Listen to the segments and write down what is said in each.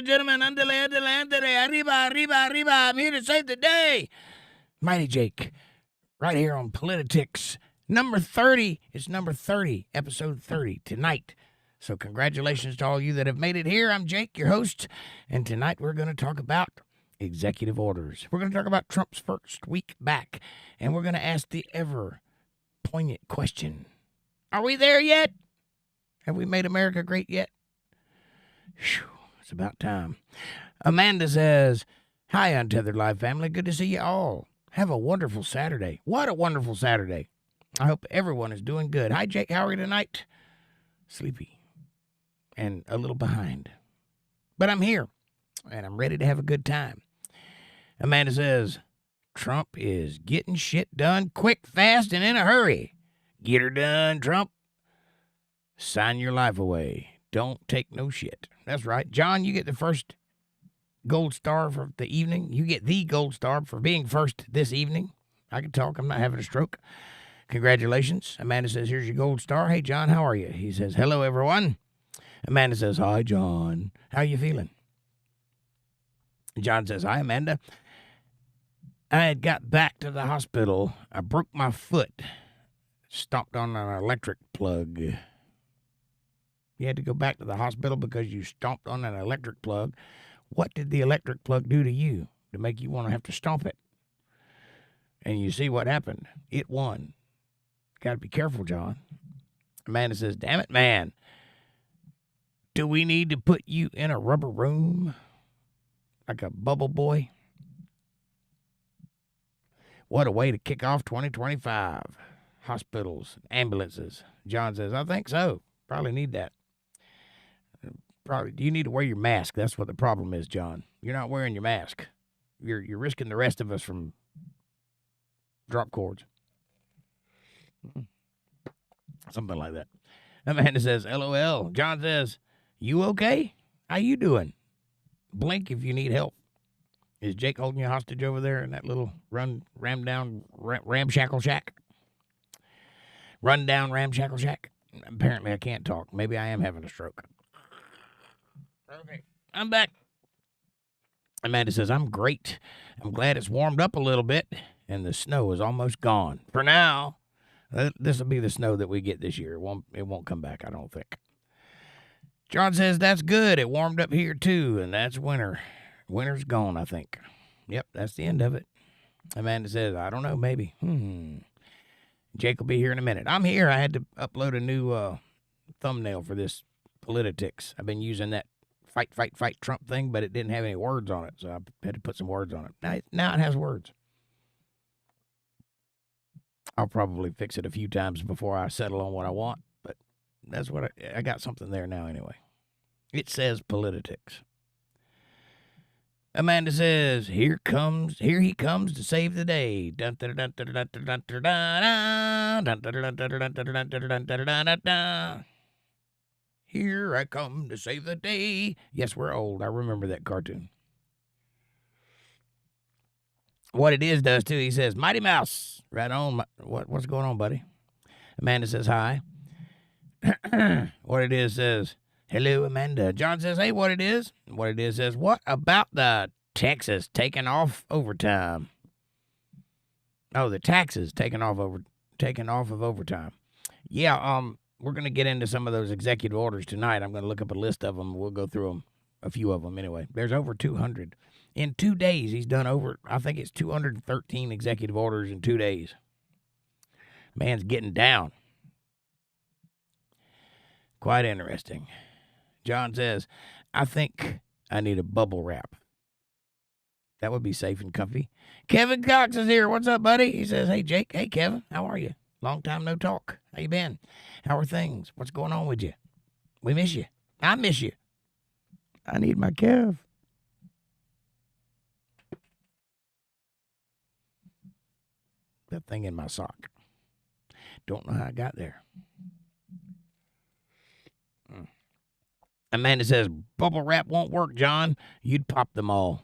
and gentlemen, arriba, arriba, arriba. I'm here to save the day. Mighty Jake, right here on Politics. Number 30. It's number 30, episode 30, tonight. So congratulations to all you that have made it here. I'm Jake, your host, and tonight we're going to talk about executive orders. We're going to talk about Trump's first week back, and we're going to ask the ever poignant question. Are we there yet? Have we made America great yet? Whew, it's about time. Amanda says, hi, Untethered Live family. Good to see you all. Have a wonderful Saturday. What a wonderful Saturday. I hope everyone is doing good. Hi, Jake. How are you tonight? Sleepy and a little behind. But I'm here, and I'm ready to have a good time. Amanda says, Trump is getting shit done quick, fast, and in a hurry. Get her done, Trump. Sign your life away. Don't take no shit. That's right. John, you get the first gold star for the evening. You get the gold star for being first this evening. I can talk. I'm not having a stroke. Congratulations. Amanda says, here's your gold star. Hey, John, how are you? He says, hello, everyone. Amanda says, hi, John. How you feeling? John says, hi, Amanda. I had got back to the hospital. I broke my foot. Stomped on an electric plug. You had to go back to the hospital because you stomped on an electric plug. What did the electric plug do to you to make you want to have to stomp it? And you see what happened. It won. Got to be careful, John. Amanda says, damn it, man. Do we need to put you in a rubber room? Like a bubble boy? What a way to kick off 2025. Hospitals, ambulances. John says, I think so. Probably need that. Probably. You need to wear your mask. That's what the problem is, John. You're not wearing your mask. You're risking the rest of us from drop cords. Something like that. Amanda says, LOL. John says, you okay? How you doing? Blink if you need help. Is Jake holding you hostage over there in that little ramshackle shack? Run down ramshackle shack? Apparently I can't talk. Maybe I am having a stroke. Okay, I'm back. Amanda says, I'm great. I'm glad it's warmed up a little bit and the snow is almost gone. For now, this will be the snow that we get this year. It won't come back, I don't think. John says, that's good. It warmed up here too, and that's winter. Winter's gone, I think. Yep, that's the end of it. Amanda says, I don't know, maybe. Jake will be here in a minute. I'm here. I had to upload a new thumbnail for this Politics. I've been using that fight Trump thing, but it didn't have any words on it, so I had to put some words on it. Now it has words. I'll probably fix it a few times before I settle on what I want, but that's what I got something there now anyway. It says Politics. Amanda says, here he comes to save the day. Here I come to save the day. Yes, we're old. I remember that cartoon. What it is does too. He says, Mighty Mouse. Right on. What's going on, buddy? Amanda says, hi. What it is says, hello, Amanda. John says, hey, what it is? What it is says, what about the Texas taking off overtime? Oh, the taxes taking off of overtime. Yeah, we're going to get into some of those executive orders tonight. I'm going to look up a list of them. We'll go through them, a few of them anyway. There's over 200. In 2 days, he's done over, I think it's 213 executive orders in 2 days. Man's getting down. Quite interesting. John says, I think I need a bubble wrap. That would be safe and comfy. Kevin Cox is here. What's up, buddy? He says, hey, Jake. Hey, Kevin. How are you? Long time no talk. How you been? How are things? What's going on with you? We miss you. I miss you. I need my Kev. That thing in my sock. Don't know how I got there. Amanda says, bubble wrap won't work, John. You'd pop them all.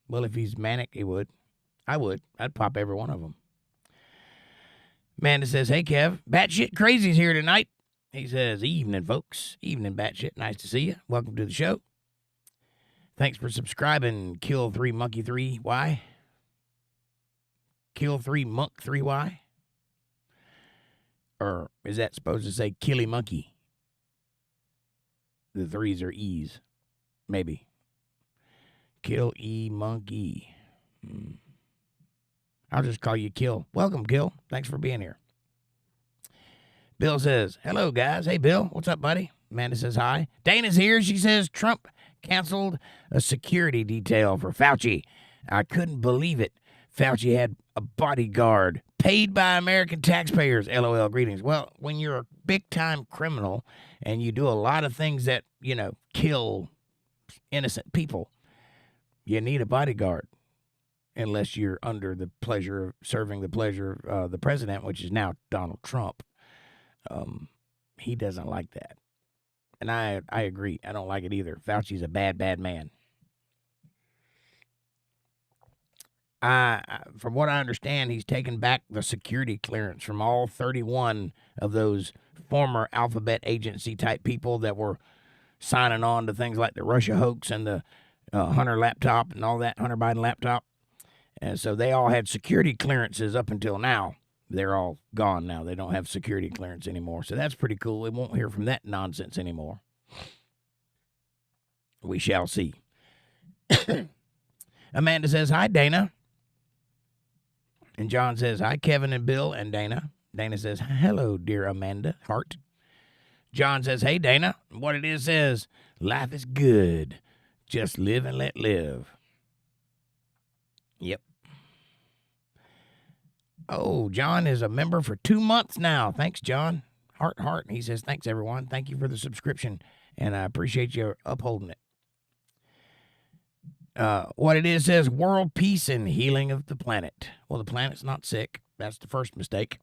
Well, if he's manic, he would. I would. I'd pop every one of them. Amanda says, hey, Kev, Batshit Crazy's here tonight. He says, evening, folks. Evening, Batshit. Nice to see you. Welcome to the show. Thanks for subscribing, Kill3Monkey3Y. Kill3Monk3Y. Or is that supposed to say Killy Monkey? The threes are E's. Maybe. Kill E Monkey. I'll just call you Kill. Welcome, Kill. Thanks for being here. Bill says, hello, guys. Hey, Bill. What's up, buddy? Amanda says hi. Dana's here. She says Trump canceled a security detail for Fauci. I couldn't believe it. Fauci had a bodyguard paid by American taxpayers. LOL, greetings. Well, when you're a big-time criminal and you do a lot of things that, kill innocent people, you need a bodyguard. Unless you're under the pleasure of serving the pleasure of the president, which is now Donald Trump. He doesn't like that. And I agree. I don't like it either. Fauci's a bad, bad man. From what I understand, he's taken back the security clearance from all 31 of those former Alphabet Agency type people that were signing on to things like the Russia hoax and the Hunter laptop and all that, Hunter Biden laptop. And so they all had security clearances up until now. They're all gone now. They don't have security clearance anymore. So that's pretty cool. We won't hear from that nonsense anymore. We shall see. Amanda says, hi, Dana. And John says, hi, Kevin and Bill and Dana. Dana says, hello, dear Amanda, heart. John says, hey, Dana. What it is says, life is good. Just live and let live. Yep. Oh, John is a member for 2 months now. Thanks, John. Heart. He says, thanks, everyone. Thank you for the subscription, and I appreciate you upholding it. What it is says, world peace and healing of the planet. Well, the planet's not sick. That's the first mistake.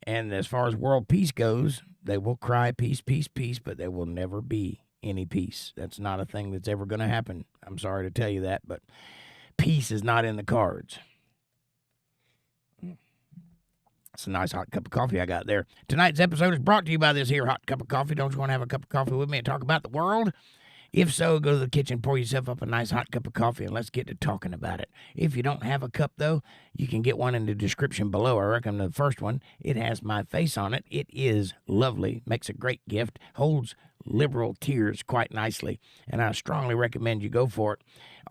And as far as world peace goes, they will cry peace, peace, peace, but there will never be any peace. That's not a thing that's ever going to happen. I'm sorry to tell you that, but peace is not in the cards. It's a nice hot cup of coffee I got there. Tonight's episode is brought to you by this here hot cup of coffee. Don't you want to have a cup of coffee with me and talk about the world? If so, go to the kitchen, pour yourself up a nice hot cup of coffee, and let's get to talking about it. If you don't have a cup, though, you can get one in the description below. I recommend the first one. It has my face on it. It is lovely. Makes a great gift. Holds liberal tears quite nicely, and I strongly recommend you go for it.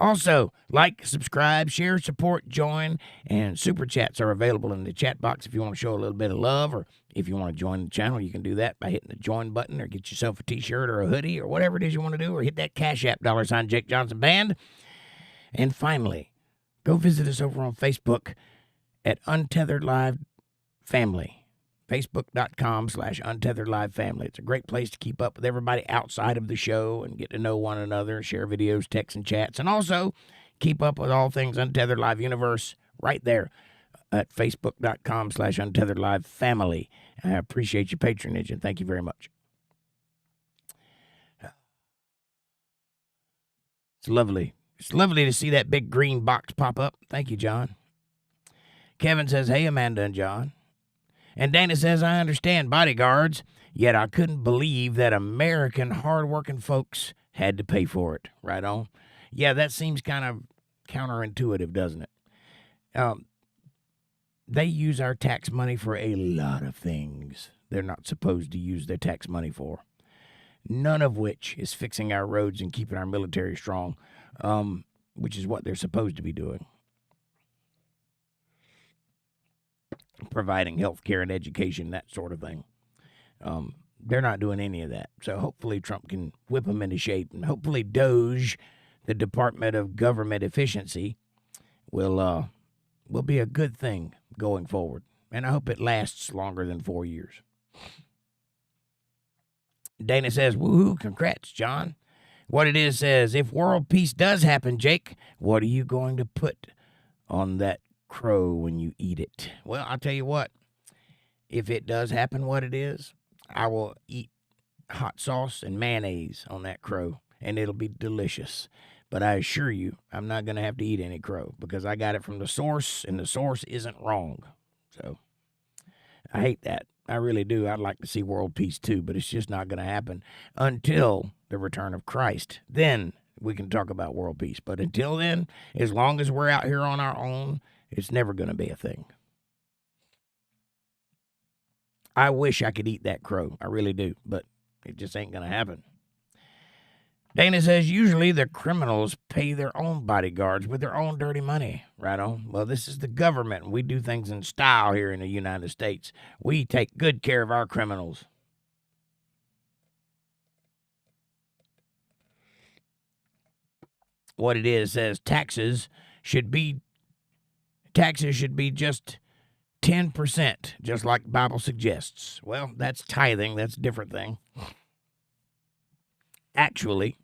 Also, like, subscribe, share, support, join, and super chats are available in the chat box if you want to show a little bit of love, or if you want to join the channel, you can do that by hitting the join button, or get yourself a t-shirt or a hoodie or whatever it is you want to do, or hit that Cash App $ Jake Johnson Band. And finally, go visit us over on Facebook at Untethered Live Family. Facebook.com/Untethered Live Family. It's a great place to keep up with everybody outside of the show and get to know one another, share videos, texts, and chats, and also keep up with all things Untethered Live Universe right there at Facebook.com/Untethered Live Family. I appreciate your patronage, and thank you very much. It's lovely. It's lovely to see that big green box pop up. Thank you, John. Kevin says, hey, Amanda and John. And Dana says, I understand bodyguards, yet I couldn't believe that American hardworking folks had to pay for it. Right on. Yeah, that seems kind of counterintuitive, doesn't it? They use our tax money for a lot of things they're not supposed to use their tax money for. None of which is fixing our roads and keeping our military strong, which is what they're supposed to be doing. Providing health care and education, that sort of thing. They're not doing any of that. So hopefully Trump can whip them into shape. And hopefully DOGE, the Department of Government Efficiency, will be a good thing going forward. And I hope it lasts longer than 4 years. Dana says, woohoo, congrats, John. What it is says, if world peace does happen, Jake, what are you going to put on that crow when you eat it? Well, I'll tell you what, if it does happen what it is, I will eat hot sauce and mayonnaise on that crow, and it'll be delicious. But I assure you, I'm not going to have to eat any crow because I got it from the source, and the source isn't wrong. So I hate that. I really do. I'd like to see world peace too, but it's just not going to happen until the return of Christ. Then we can talk about world peace. But until then, as long as we're out here on our own, it's never going to be a thing. I wish I could eat that crow. I really do, but it just ain't going to happen. Dana says, usually the criminals pay their own bodyguards with their own dirty money. Right on. Well, this is the government, and we do things in style here in the United States. We take good care of our criminals. What it is says taxes should be just 10%, just like the Bible suggests. Well, that's tithing. That's a different thing. Actually,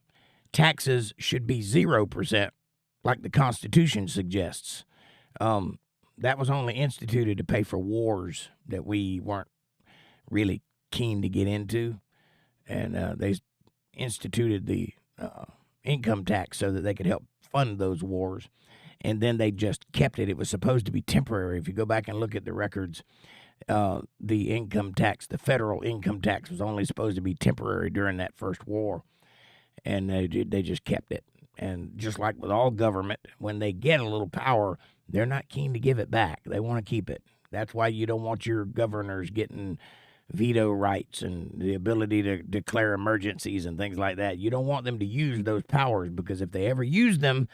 taxes should be 0%, like the Constitution suggests. That was only instituted to pay for wars that we weren't really keen to get into. And they instituted the income tax so that they could help fund those wars. And then they just kept it. It was supposed to be temporary. If you go back and look at the records, the income tax, the federal income tax, was only supposed to be temporary during that first war. And they just kept it. And just like with all government, when they get a little power, they're not keen to give it back. They want to keep it. That's why you don't want your governors getting veto rights and the ability to declare emergencies and things like that. You don't want them to use those powers, because if they ever use them,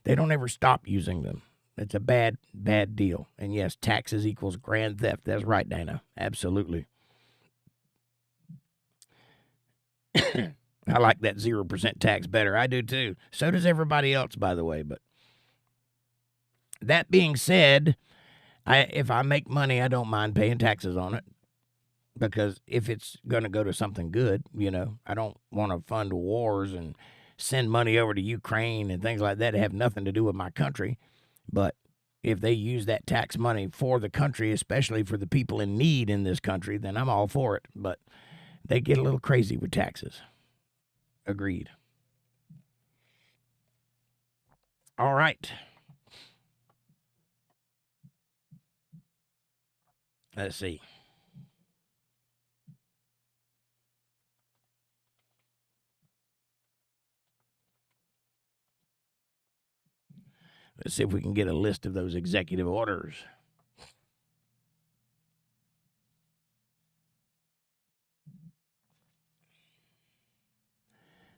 they don't ever stop using them. It's a bad, bad deal. And yes, taxes equals grand theft. That's right, Dana. Absolutely. I like that 0% tax better. I do too. So does everybody else, by the way. But that being said, if I make money, I don't mind paying taxes on it. Because if it's going to go to something good, I don't want to fund wars and send money over to Ukraine and things like that that have nothing to do with my country. But if they use that tax money for the country, especially for the people in need in this country, then I'm all for it. But they get a little crazy with taxes. Agreed. All right. Let's see. Let's see if we can get a list of those executive orders.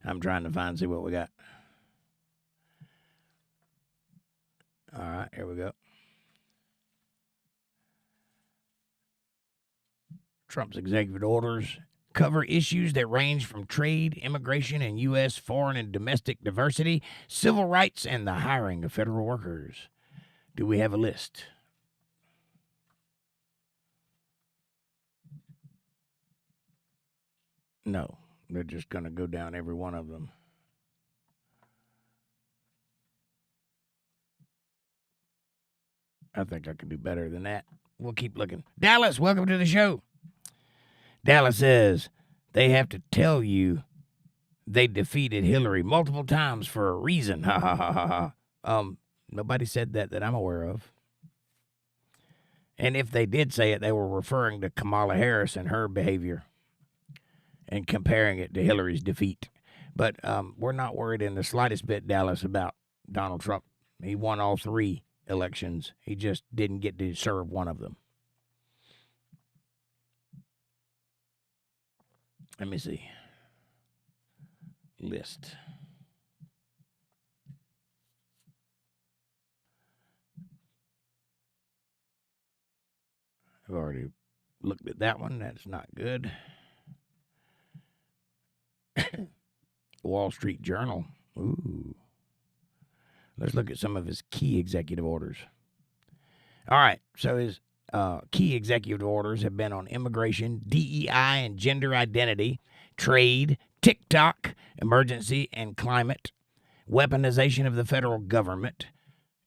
I'm trying to see what we got. All right, here we go. Trump's executive orders cover issues that range from trade, immigration, and U.S. foreign and domestic diversity, civil rights, and the hiring of federal workers. Do we have a list? No, they're just going to go down every one of them. I think I can do better than that. We'll keep looking. Dallas, welcome to the show. Dallas says they have to tell you they defeated Hillary multiple times for a reason. Ha ha ha ha ha. Nobody said that I'm aware of. And if they did say it, they were referring to Kamala Harris and her behavior and comparing it to Hillary's defeat. But we're not worried in the slightest bit, Dallas, about Donald Trump. He won all 3 elections. He just didn't get to serve one of them. Let me see. List. I've already looked at that one. That's not good. Wall Street Journal. Ooh. Let's look at some of his key executive orders. All right. So his key executive orders have been on immigration, DEI and gender identity, trade, TikTok, emergency and climate, weaponization of the federal government,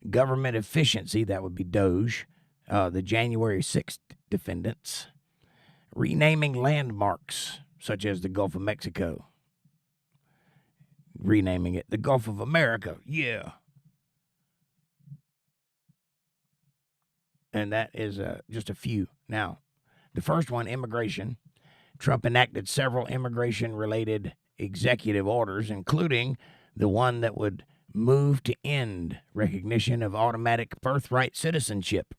government efficiency, that would be DOGE, the January 6th defendants, renaming landmarks such as the Gulf of Mexico, renaming it the Gulf of America. Yeah. And that is just a few. Now, the first one, immigration. Trump enacted several immigration-related executive orders, including the one that would move to end recognition of automatic birthright citizenship.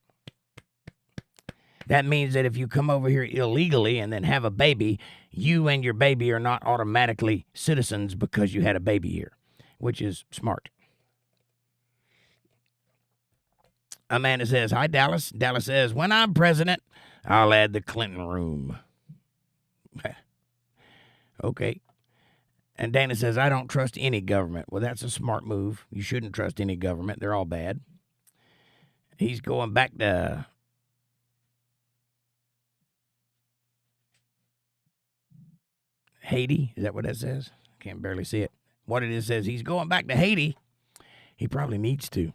That means that if you come over here illegally and then have a baby, you and your baby are not automatically citizens because you had a baby here, which is smart. Amanda says, hi, Dallas. Dallas says, when I'm president, I'll add the Clinton room. Okay. And Dana says, I don't trust any government. Well, that's a smart move. You shouldn't trust any government. They're all bad. He's going back to Haiti. Is that what that says? I can't barely see it. What it is says he's going back to Haiti. He probably needs to.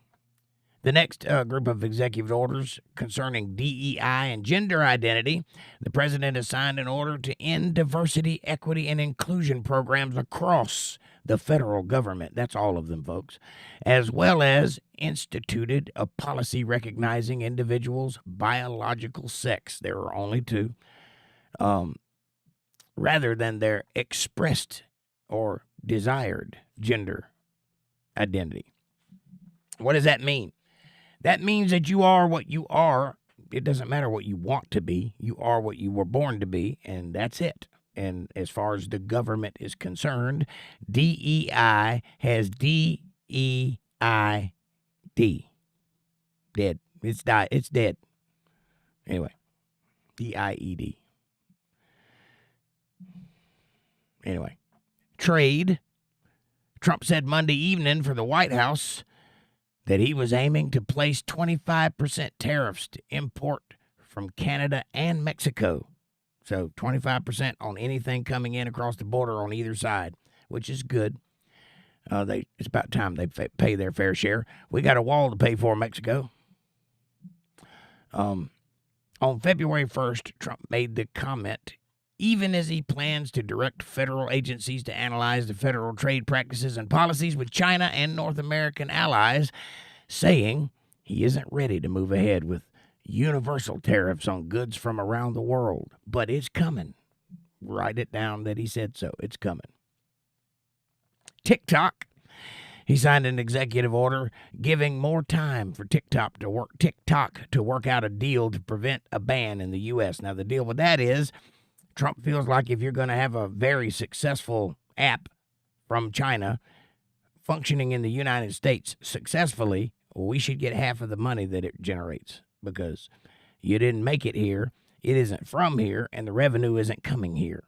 The next group of executive orders concerning DEI and gender identity, the president has signed an order to end diversity, equity, and inclusion programs across the federal government. That's all of them, folks. As well as instituted a policy recognizing individuals' biological sex. There are only two. Rather than their expressed or desired gender identity. What does that mean? That means that you are what you are. It doesn't matter what you want to be. You are what you were born to be, and that's it. And as far as the government is concerned, DEI has DEID. Dead. It's died. It's dead. Anyway, DIED. Anyway, trade. Trump said Monday evening for the White House that he was aiming to place 25% tariffs to import from Canada and Mexico. So 25% on anything coming in across the border on either side, which is good. It's about time they pay their fair share. We got a wall to pay for, Mexico. On February 1st, Trump made the comment, even as he plans to direct federal agencies to analyze the federal trade practices and policies with China and North American allies, saying he isn't ready to move ahead with universal tariffs on goods from around the world. But it's coming. Write it down that he said so. It's coming. TikTok. He signed an executive order giving more time for TikTok to work out a deal to prevent a ban in the U.S. Now, the deal with that is Trump feels like if you're going to have a very successful app from China functioning in the United States successfully, we should get half of the money that it generates because you didn't make it here, it isn't from here, and the revenue isn't coming here.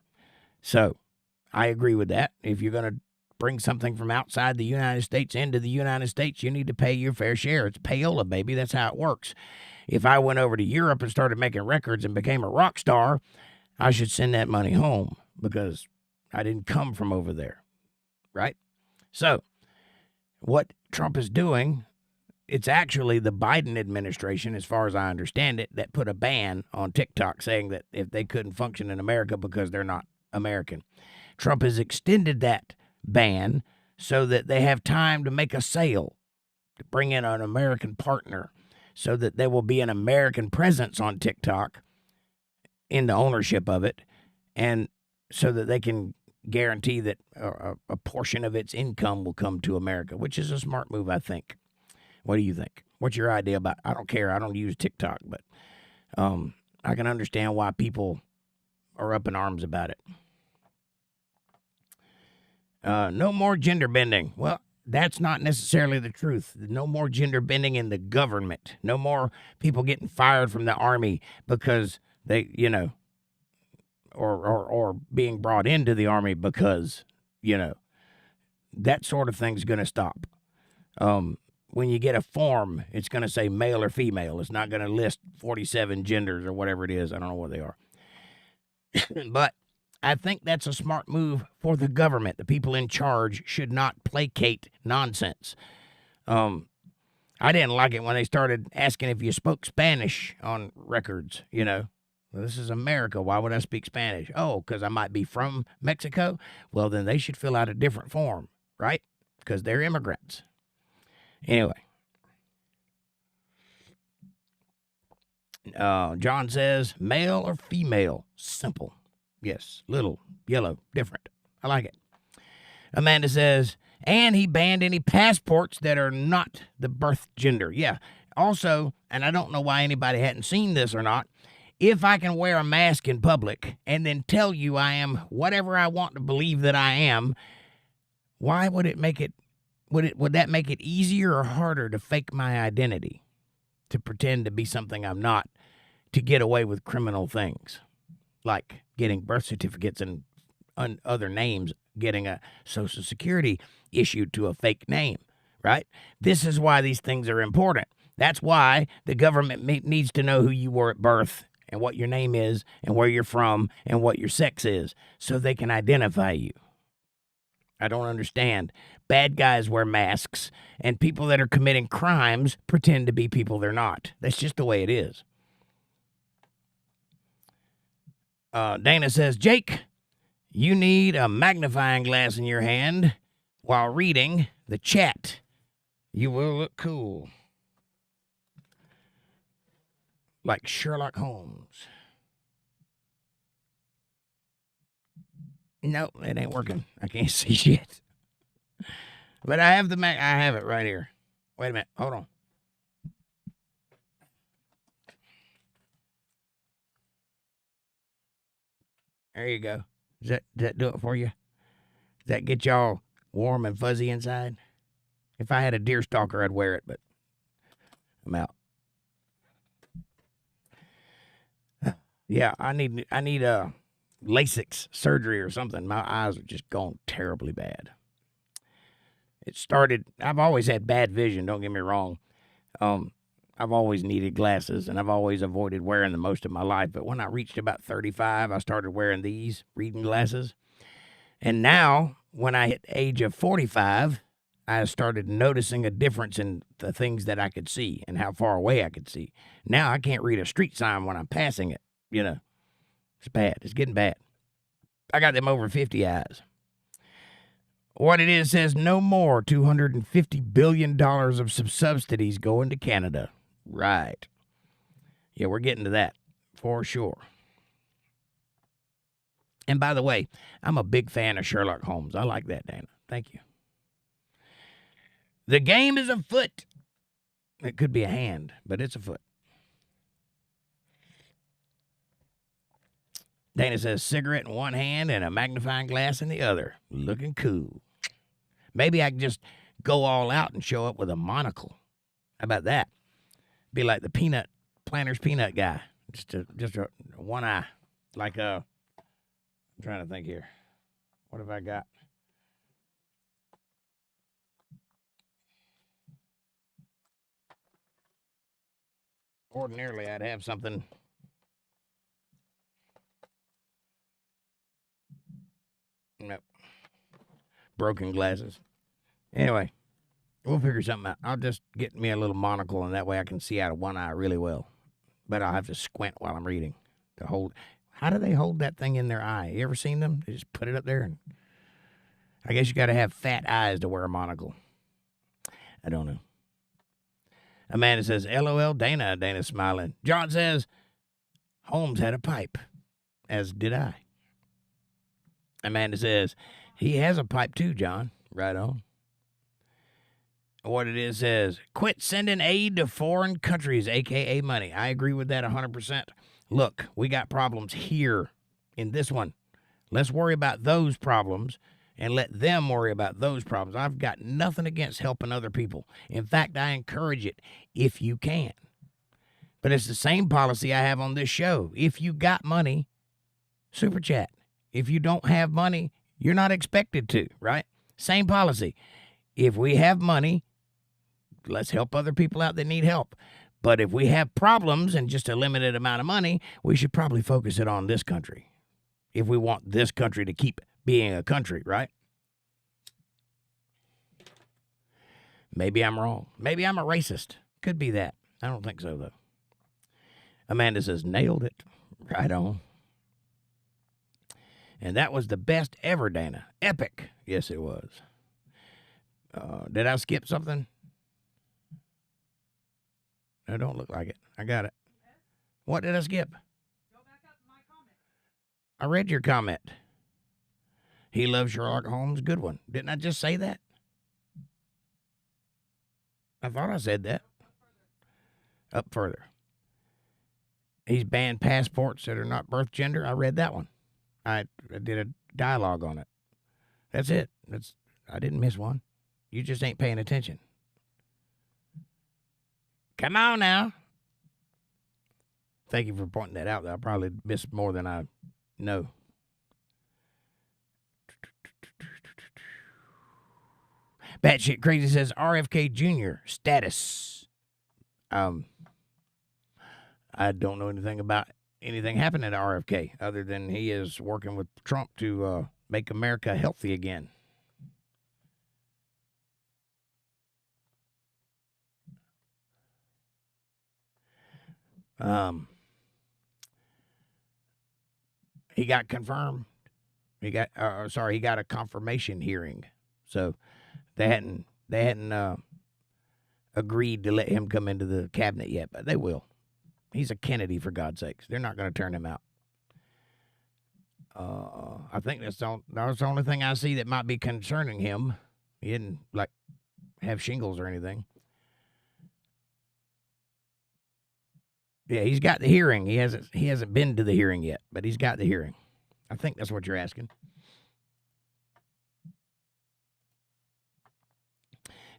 So I agree with that. If you're going to bring something from outside the United States into the United States, you need to pay your fair share. It's payola, baby. That's how it works. If I went over to Europe and started making records and became a rock star, I should send that money home because I didn't come from over there, right? So what Trump is doing, it's actually the Biden administration, as far as I understand it, that put a ban on TikTok saying that if they couldn't function in America because they're not American. Trump has extended that ban so that they have time to make a sale, to bring in an American partner so that there will be an American presence on TikTok in the ownership of it, and so that they can guarantee that a portion of its income will come to America, which is a smart move, I think. What do you think? What's your idea about? I don't care. I don't use TikTok, but I can understand why people are up in arms about it. No more gender bending. Well, that's not necessarily the truth. No more gender bending in the government. No more people getting fired from the army because they, or being brought into the army because, that sort of thing's going to stop. When you get a form, it's going to say male or female. It's not going to list 47 genders or whatever it is. I don't know what they are. But I think that's a smart move for the government. The people in charge should not placate nonsense. I didn't like it when they started asking if you spoke Spanish on records, Well, this is America. Why would I speak Spanish? Oh, because I might be from Mexico? Well, then they should fill out a different form, right? Because they're immigrants. Anyway. John says, male or female? Simple. Yes. Little, yellow, different. I like it. Amanda says, And he banned any passports that are not the birth gender. Yeah. Also, and I don't know why anybody hadn't seen this or not, if I can wear a mask in public and then tell you I am whatever I want to believe that I am, why would it make it, would that make it easier or harder to fake my identity, to pretend to be something I'm not, to get away with criminal things, like getting birth certificates and other names, getting a Social Security issued to a fake name, right? This is why these things are important. That's why the government needs to know who you were at birth and what your name is and where you're from and what your sex is so they can identify you. I don't understand. Bad guys wear masks, and people that are committing crimes pretend to be people they're not. That's just the way it is. Dana says, Jake, you need a magnifying glass in your hand while reading the chat. You will look cool. Like Sherlock Holmes. Nope, it ain't working. I can't see shit. But I have I have it right here. Wait a minute. Hold on. There you go. Does that do it for you? Does that get y'all warm and fuzzy inside? If I had a deer stalker, I'd wear it, but I'm out. Yeah, I need LASIK surgery or something. My eyes are just going terribly bad. It started, I've always had bad vision, don't get me wrong. I've always needed glasses, and I've always avoided wearing them most of my life. But when I reached about 35, I started wearing these reading glasses. And now, when I hit the age of 45, I started noticing a difference in the things that I could see and how far away I could see. Now I can't read a street sign when I'm passing it, you know. It's bad. It's getting bad. I got them over 50 eyes. What it is says no more $250 billion of subsidies going to Canada. Right. Yeah, we're getting to that for sure. And by the way, I'm a big fan of Sherlock Holmes. I like that, Dana. Thank you. The game is afoot. It could be a hand, but it's afoot. Dana says cigarette in one hand and a magnifying glass in the other. Looking cool. Maybe I can just go all out and show up with a monocle. How about that? Be like the Planters peanut guy. Just a one eye. Like I'm trying to think here. What have I got? Ordinarily, I'd have something. Nope. Broken glasses. Anyway, we'll figure something out. I'll just get me a little monocle, and that way I can see out of one eye really well. But I'll have to squint while I'm reading to hold. How do they hold that thing in their eye? You ever seen them? They just put it up there, and I guess you got to have fat eyes to wear a monocle. I don't know. Amanda says, LOL, Dana. Dana's smiling. John says, Holmes had a pipe, as did I. Amanda says, he has a pipe too, John. Right on. What it is says, quit sending aid to foreign countries, a.k.a. money. I agree with that 100%. Look, we got problems here in this one. Let's worry about those problems and let them worry about those problems. I've got nothing against helping other people. In fact, I encourage it if you can. But it's the same policy I have on this show. If you got money, super chat. If you don't have money, you're not expected to, right? Same policy. If we have money, let's help other people out that need help. But if we have problems and just a limited amount of money, we should probably focus it on this country. If we want this country to keep being a country, right? Maybe I'm wrong. Maybe I'm a racist. Could be that. I don't think so, though. Amanda says, nailed it. Right on. And that was the best ever, Dana. Epic. Yes, it was. Did I skip something? No, don't look like it. I got it. Yes. What did I skip? Go back up to my comment. I read your comment. He loves Sherlock Holmes. Good one. Didn't I just say that? I thought I said that. Up further. He's banned passports that are not birth gender. I read that one. I did a dialogue on it. That's it. I didn't miss one. You just ain't paying attention. Come on now. Thank you for pointing that out. I probably missed more than I know. Batshit Crazy says RFK Jr. status. I don't know anything about anything happening to RFK other than he is working with Trump to make America healthy again. He got confirmed. He got he got a confirmation hearing. So they hadn't agreed to let him come into the cabinet yet, but they will. He's a Kennedy, for God's sakes. They're not going to turn him out. I think that's the only thing I see that might be concerning him. He didn't have shingles or anything. Yeah, he's got the hearing. He hasn't been to the hearing yet, but he's got the hearing. I think that's what you're asking.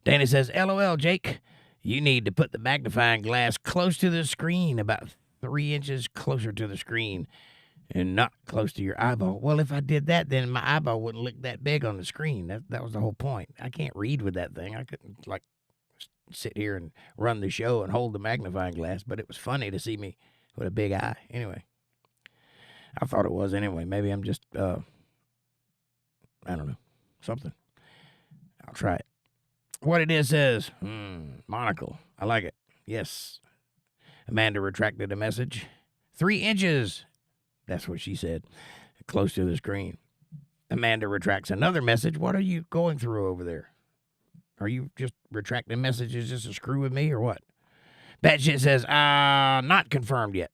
Danny says, LOL, Jake, you need to put the magnifying glass close to the screen, about 3 inches closer to the screen, and not close to your eyeball. Well, if I did that, then my eyeball wouldn't look that big on the screen. That was the whole point. I can't read with that thing. I couldn't, sit here and run the show and hold the magnifying glass, but it was funny to see me with a big eye. Anyway, I thought it was anyway. Maybe I'm just, I don't know, something. I'll try it. What it is says, monocle. I like it. Yes. Amanda retracted a message. 3 inches. That's what she said. Close to the screen. Amanda retracts another message. What are you going through over there? Are you just retracting messages just to screw with me or what? Batshit says, not confirmed yet.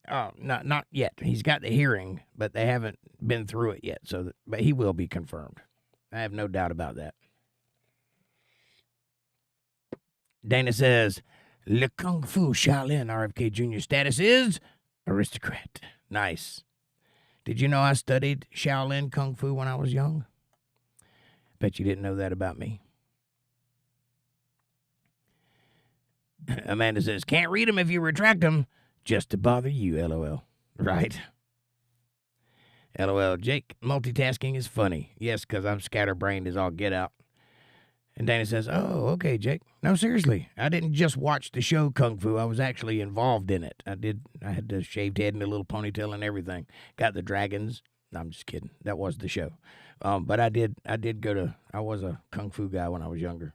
Not yet. He's got the hearing, but they haven't been through it yet. But he will be confirmed. I have no doubt about that. Dana says, Le Kung Fu Shaolin RFK Jr. status is aristocrat. Nice. Did you know I studied Shaolin Kung Fu when I was young? Bet you didn't know that about me. Amanda says, can't read them if you retract them. Just to bother you, LOL. Right. LOL. Jake, multitasking is funny. Yes, because I'm scatterbrained as all get out. And Dana says, oh, okay, Jake. No, seriously. I didn't just watch the show Kung Fu. I was actually involved in it. I had the shaved head and the little ponytail and everything. Got the dragons. No, I'm just kidding. That was the show. But I did I was a Kung Fu guy when I was younger.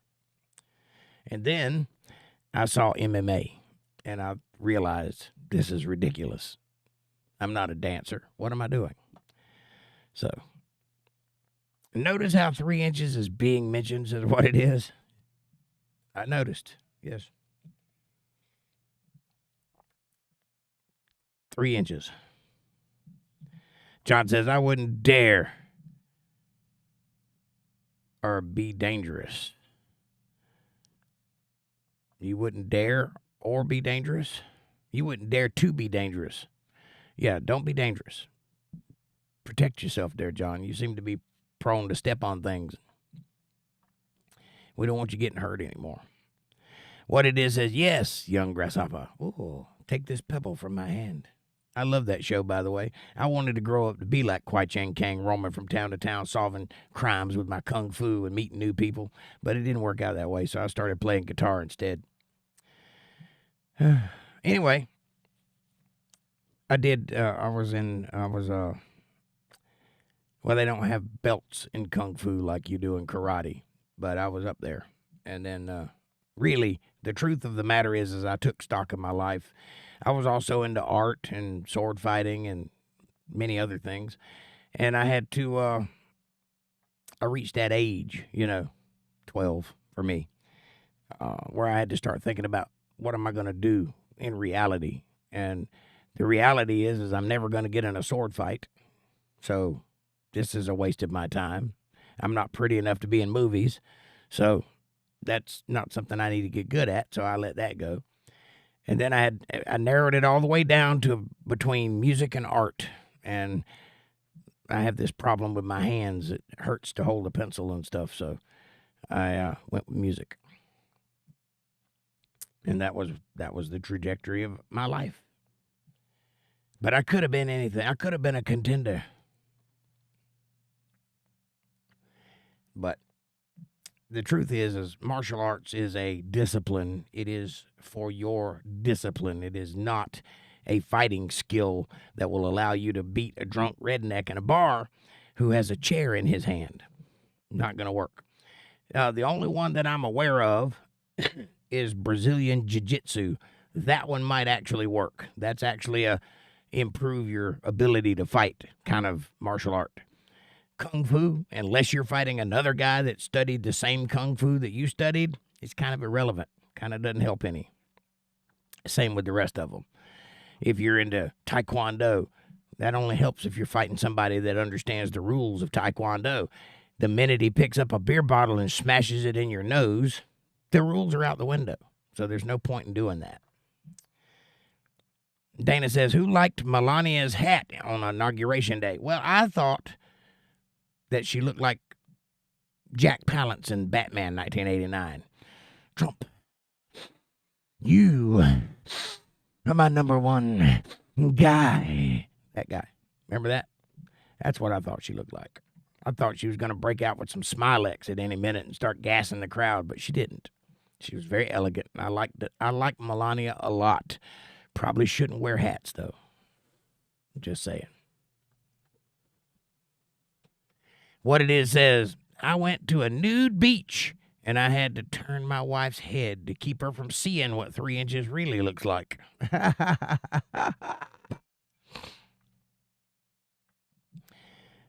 And then I saw MMA, and I realized this is ridiculous. I'm not a dancer. What am I doing? So, notice how 3 inches is being mentioned as what it is? I noticed, yes. 3 inches. John says, I wouldn't dare or be dangerous. You wouldn't dare or be dangerous? You wouldn't dare to be dangerous. Yeah, don't be dangerous. Protect yourself there, John. You seem to be prone to step on things. We don't want you getting hurt anymore. What it is says, yes, young grasshopper. Ooh, take this pebble from my hand. I love that show, by the way. I wanted to grow up to be like Kwai Chang Kang, roaming from town to town, solving crimes with my kung fu and meeting new people. But it didn't work out that way, so I started playing guitar instead. Anyway, I did, well, they don't have belts in kung fu like you do in karate, but I was up there. And then, really, the truth of the matter is I took stock of my life. I was also into art and sword fighting and many other things. And I had to, I reached that age, 12 for me, where I had to start thinking about what am I going to do in reality. And the reality is I'm never going to get in a sword fight. So this is a waste of my time. I'm not pretty enough to be in movies. So that's not something I need to get good at, so I let that go. And then I narrowed it all the way down to between music and art. And I have this problem with my hands. It hurts to hold a pencil and stuff, so I went with music. And that was the trajectory of my life. But I could have been anything. I could have been a contender. But the truth is martial arts is a discipline. It is for your discipline. It is not a fighting skill that will allow you to beat a drunk redneck in a bar who has a chair in his hand. Not going to work. The only one that I'm aware of is Brazilian Jiu-Jitsu. That one might actually work. That's actually a improve your ability to fight kind of martial art. Kung Fu, unless you're fighting another guy that studied the same Kung Fu that you studied, it's kind of irrelevant. Kind of doesn't help any. Same with the rest of them. If you're into Taekwondo, that only helps if you're fighting somebody that understands the rules of Taekwondo. The minute he picks up a beer bottle and smashes it in your nose, the rules are out the window. So there's no point in doing that. Dana says, who liked Melania's hat on Inauguration Day? Well, I thought that she looked like Jack Palance in Batman 1989. Trump, you are my number one guy. That guy. Remember that? That's what I thought she looked like. I thought she was going to break out with some Smilex at any minute and start gassing the crowd, but she didn't. She was very elegant. I liked it. I like Melania a lot. Probably shouldn't wear hats, though. Just saying. What it is says, I went to a nude beach, and I had to turn my wife's head to keep her from seeing what 3 inches really looks like.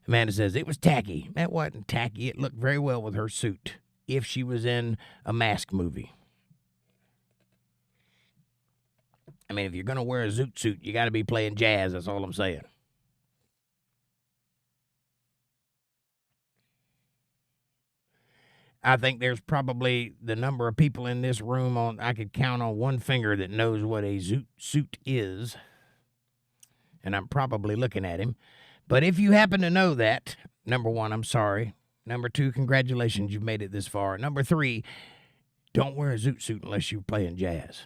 Amanda says, it was tacky. That wasn't tacky. It looked very well with her suit, if she was in a mask movie. I mean, if you're going to wear a zoot suit, you got to be playing jazz. That's all I'm saying. I think there's probably the number of people in this room I could count on one finger that knows what a zoot suit is. And I'm probably looking at him. But if you happen to know that, number one, I'm sorry. Number two, congratulations, you've made it this far. Number three, don't wear a zoot suit unless you're playing jazz.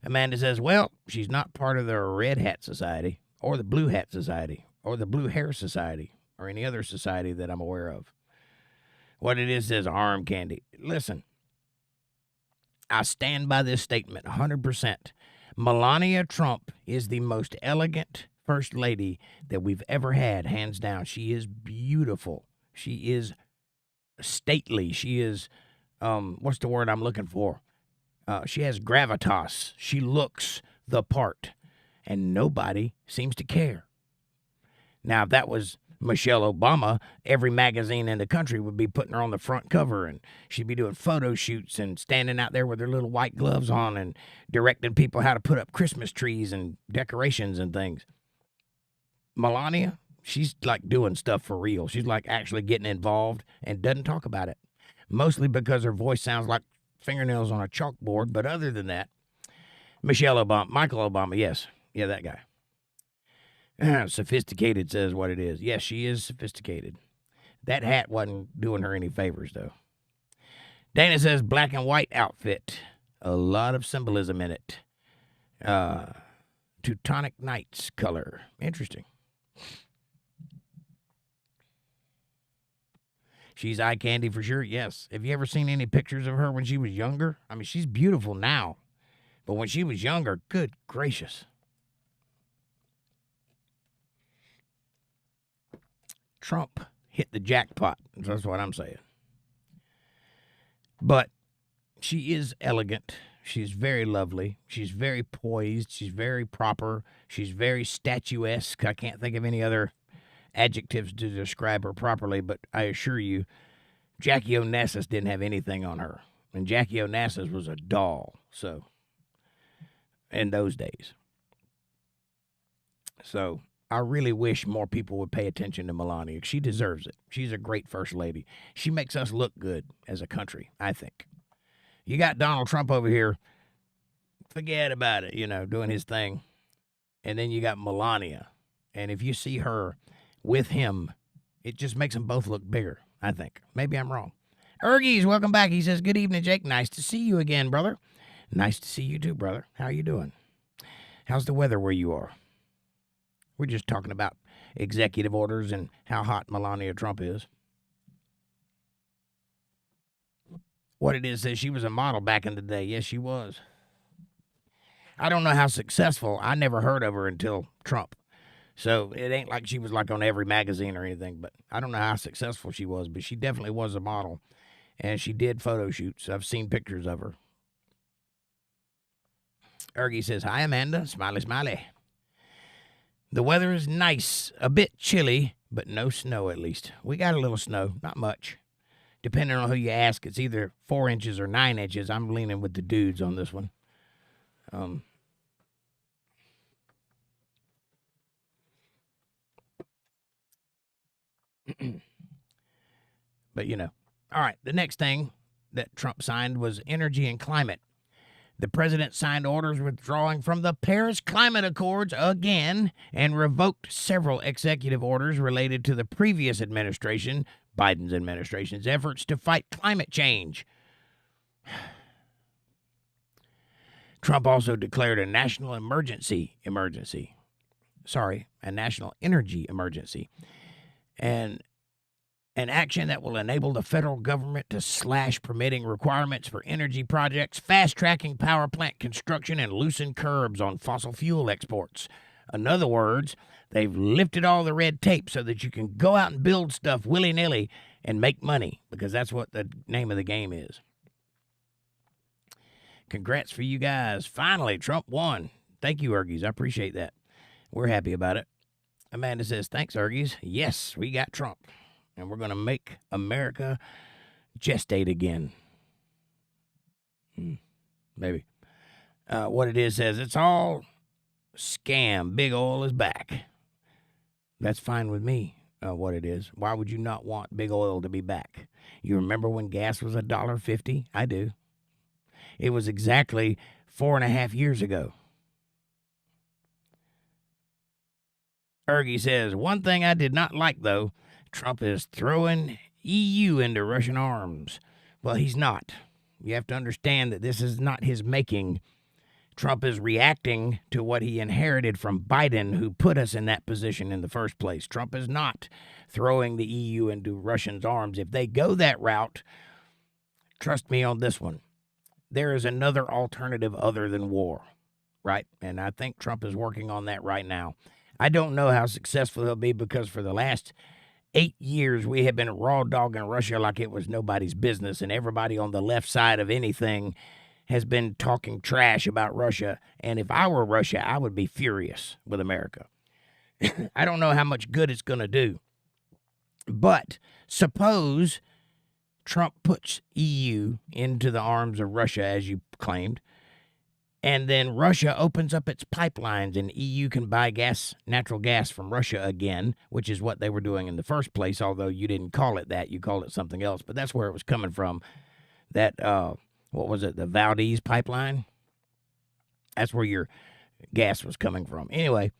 Amanda says, well, she's not part of the Red Hat Society or the Blue Hat Society or the Blue Hair Society or any other society that I'm aware of. What it is says arm candy. Listen, I stand by this statement 100%. Melania Trump is the most elegant first lady that we've ever had, hands down. She is beautiful. She is stately. She is, what's the word I'm looking for? She has gravitas. She looks the part, and nobody seems to care. Now, if that was Michelle Obama, every magazine in the country would be putting her on the front cover, and she'd be doing photo shoots and standing out there with her little white gloves on and directing people how to put up Christmas trees and decorations and things. Melania, she's like doing stuff for real. She's like actually getting involved and doesn't talk about it, mostly because her voice sounds like fingernails on a chalkboard. But other than that, Michelle Obama, Michael Obama, yes. Yeah, that guy. Sophisticated says what it is. Yes, she is sophisticated. That hat wasn't doing her any favors, though. Dana says black and white outfit. A lot of symbolism in it. Teutonic Knights color. Interesting. She's eye candy for sure, yes. Have you ever seen any pictures of her when she was younger? I mean, she's beautiful now. But when she was younger, good gracious. Trump hit the jackpot. That's what I'm saying. But she is elegant. She's very lovely. She's very poised. She's very proper. She's very statuesque. I can't think of any other adjectives to describe her properly, but I assure you, Jackie Onassis didn't have anything on her. And Jackie Onassis was a doll, so, in those days. So, I really wish more people would pay attention to Melania. She deserves it. She's a great first lady. She makes us look good as a country, I think. You got Donald Trump over here, forget about it, doing his thing. And then you got Melania. And if you see her with him, it just makes them both look bigger, I think. Maybe I'm wrong. Ergies, welcome back. He says, good evening, Jake. Nice to see you again, brother. Nice to see you too, brother. How you doing? How's the weather where you are? We're just talking about executive orders and how hot Melania Trump is. What it is says she was a model back in the day. Yes, she was. I don't know how successful. I never heard of her until Trump. So it ain't like she was like on every magazine or anything, but I don't know how successful she was, but she definitely was a model. And she did photo shoots. I've seen pictures of her. Ergie says, hi, Amanda. Smiley, smiley. The weather is nice. A bit chilly, but no snow at least. We got a little snow. Not much. Depending on who you ask, it's either 4 inches or 9 inches. I'm leaning with the dudes on this one. But, All right, the next thing that Trump signed was energy and climate. The president signed orders withdrawing from the Paris Climate Accords again and revoked several executive orders related to the previous administration, Biden's administration's efforts to fight climate change. Trump also declared a national energy emergency. And an action that will enable the federal government to slash permitting requirements for energy projects, fast-tracking power plant construction, and loosen curbs on fossil fuel exports. In other words, they've lifted all the red tape so that you can go out and build stuff willy-nilly and make money, because that's what the name of the game is. Congrats for you guys. Finally, Trump won. Thank you, Ergies. I appreciate that. We're happy about it. Amanda says, thanks, Ergies. Yes, we got Trump. And we're going to make America gestate again. Maybe. What it is says, it's all scam. Big oil is back. That's fine with me, what it is. Why would you not want big oil to be back? You remember when gas was $1.50? I do. It was exactly 4.5 years ago. Ergie says, one thing I did not like, though, Trump is throwing EU into Russian arms. Well, he's not. You have to understand that this is not his making. Trump is reacting to what he inherited from Biden, who put us in that position in the first place. Trump is not throwing the EU into Russians' arms. If they go that route, trust me on this one, there is another alternative other than war, right? And I think Trump is working on that right now. I don't know how successful he'll be, because for the last 8 years, we have been raw dogging Russia like it was nobody's business, and everybody on the left side of anything has been talking trash about Russia. And if I were Russia, I would be furious with America. I don't know how much good it's going to do. But suppose Trump puts EU into the arms of Russia, as you claimed, and then Russia opens up its pipelines and EU can buy natural gas from Russia again, which is what they were doing in the first place, although you didn't call it that. You called it something else, but that's where it was coming from. That, what was it, the Valdez pipeline? That's where your gas was coming from. Anyway,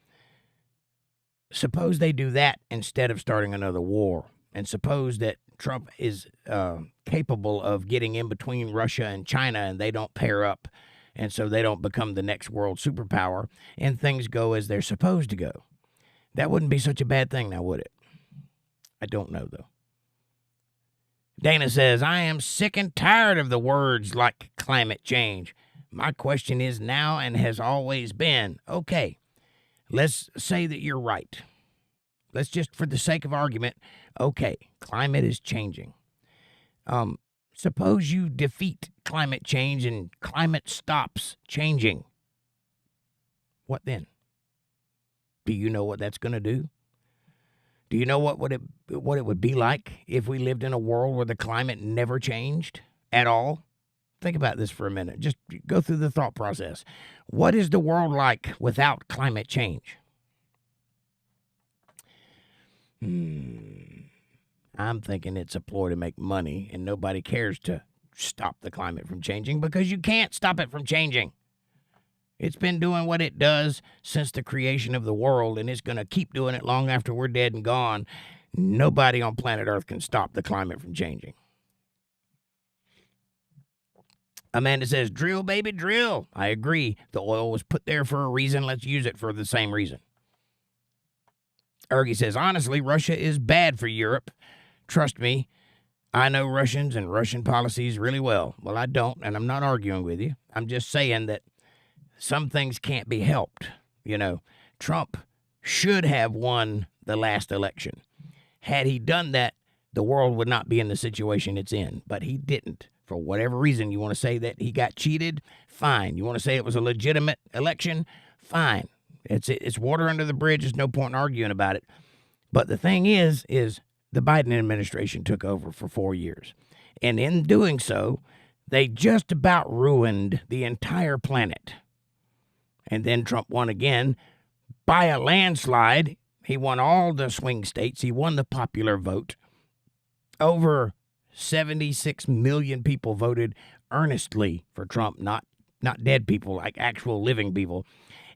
suppose they do that instead of starting another war, and suppose that Trump is capable of getting in between Russia and China and they don't pair up, and so they don't become the next world superpower, and things go as they're supposed to go. That wouldn't be such a bad thing now, would it? I don't know, though. Dana says, I am sick and tired of the words like climate change. My question is now and has always been, okay, let's say that you're right. Let's just, for the sake of argument, okay, climate is changing. Suppose you defeat climate change and climate stops changing. What then? Do you know what that's going to do? Do you know what it would be like if we lived in a world where the climate never changed at all? Think about this for a minute. Just go through the thought process. What is the world like without climate change? I'm thinking it's a ploy to make money, and nobody cares to stop the climate from changing because you can't stop it from changing. It's been doing what it does since the creation of the world, and it's going to keep doing it long after we're dead and gone. Nobody on planet Earth can stop the climate from changing. Amanda says, drill, baby, drill. I agree. The oil was put there for a reason. Let's use it for the same reason. Ergie says, honestly, Russia is bad for Europe. Trust me, I know Russians and Russian policies really well. Well, I don't, and I'm not arguing with you. I'm just saying that some things can't be helped. You know, Trump should have won the last election. Had he done that, the world would not be in the situation it's in, but he didn't. For whatever reason, you want to say that he got cheated? Fine. You want to say it was a legitimate election? Fine. It's water under the bridge. There's no point in arguing about it. But the thing is the Biden administration took over for 4 years. And in doing so, they just about ruined the entire planet. And then Trump won again by a landslide. He won all the swing states. He won the popular vote. Over 76 million people voted earnestly for Trump, not dead people, like actual living people.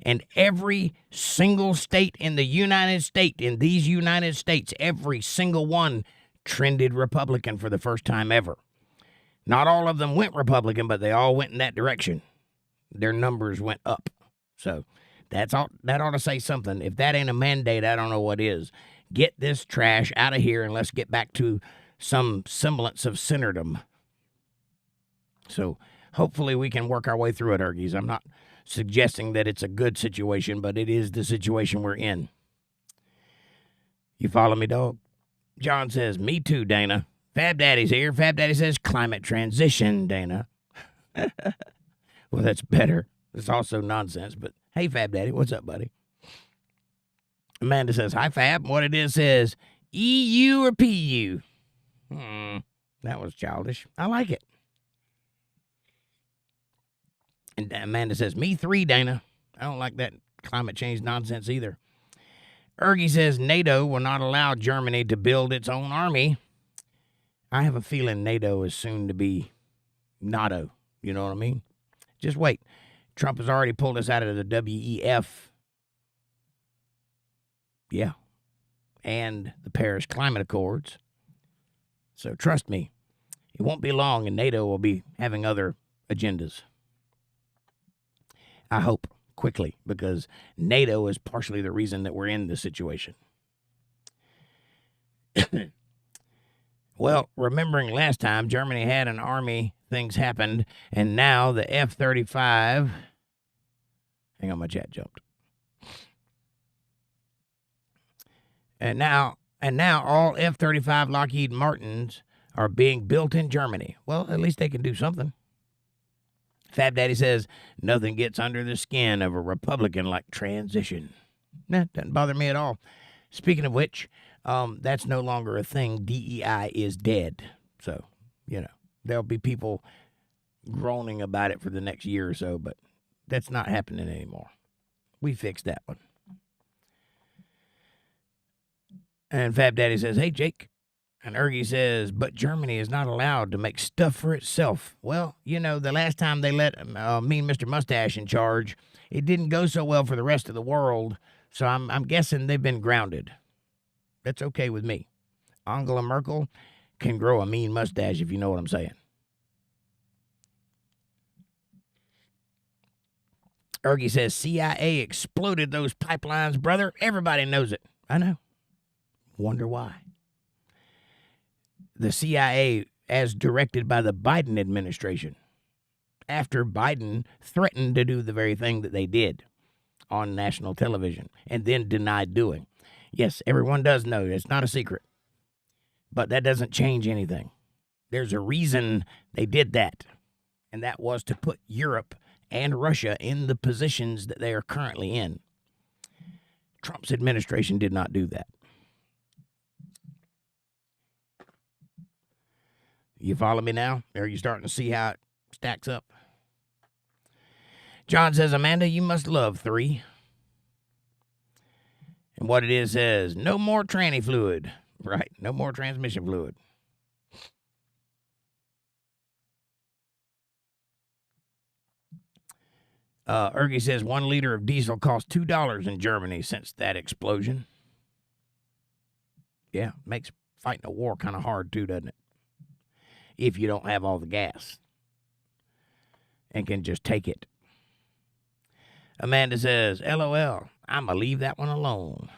And every single state in the United States, every single one trended Republican for the first time ever. Not all of them went Republican, but they all went in that direction. Their numbers went up. So that ought to say something. If that ain't a mandate, I don't know what is. Get this trash out of here and let's get back to some semblance of centerdom. So hopefully we can work our way through it, Ergies. I'm not suggesting that it's a good situation, but it is the situation we're in. You follow me, dog? John says, me too, Dana. Fab Daddy's here. Fab Daddy says, climate transition, Dana. Well, that's better. It's also nonsense, but hey, Fab Daddy, what's up, buddy? Amanda says, hi, Fab. What it is says, EU or PU? That was childish. I like it. And Amanda says, me 3, Dana. I don't like that climate change nonsense either. Ergie says, NATO will not allow Germany to build its own army. I have a feeling NATO is soon to be NATO. You know what I mean? Just wait. Trump has already pulled us out of the WEF. Yeah. And the Paris Climate Accords. So trust me, it won't be long and NATO will be having other agendas. I hope quickly, because NATO is partially the reason that we're in this situation. Well, remembering last time Germany had an army, things happened, and now the F-35... Hang on, my chat jumped. And now all F-35 Lockheed Martins are being built in Germany. Well, at least they can do something. Fab Daddy says, nothing gets under the skin of a Republican like transition. Nah, doesn't bother me at all. Speaking of which, that's no longer a thing. DEI is dead. So, there'll be people groaning about it for the next year or so, but that's not happening anymore. We fixed that one. And Fab Daddy says, hey, Jake. And Ergie says, but Germany is not allowed to make stuff for itself. Well, the last time they let Mean Mr. Mustache in charge, it didn't go so well for the rest of the world. So I'm guessing they've been grounded. That's okay with me. Angela Merkel can grow a mean mustache, if you know what I'm saying. Ergie says, CIA exploded those pipelines, brother. Everybody knows it. I know. Wonder why. The CIA, as directed by the Biden administration, after Biden threatened to do the very thing that they did on national television and then denied doing. Yes, everyone does know. It's not a secret. But that doesn't change anything. There's a reason they did that, and that was to put Europe and Russia in the positions that they are currently in. Trump's administration did not do that. You follow me now? Are you starting to see how it stacks up? John says, Amanda, you must love 3. And what it is says, no more tranny fluid. Right, no more transmission fluid. Ergie says 1 liter of diesel costs $2 in Germany since that explosion. Yeah, makes fighting a war kind of hard too, doesn't it? If you don't have all the gas and can just take it. Amanda says, LOL, I'm going to leave that one alone.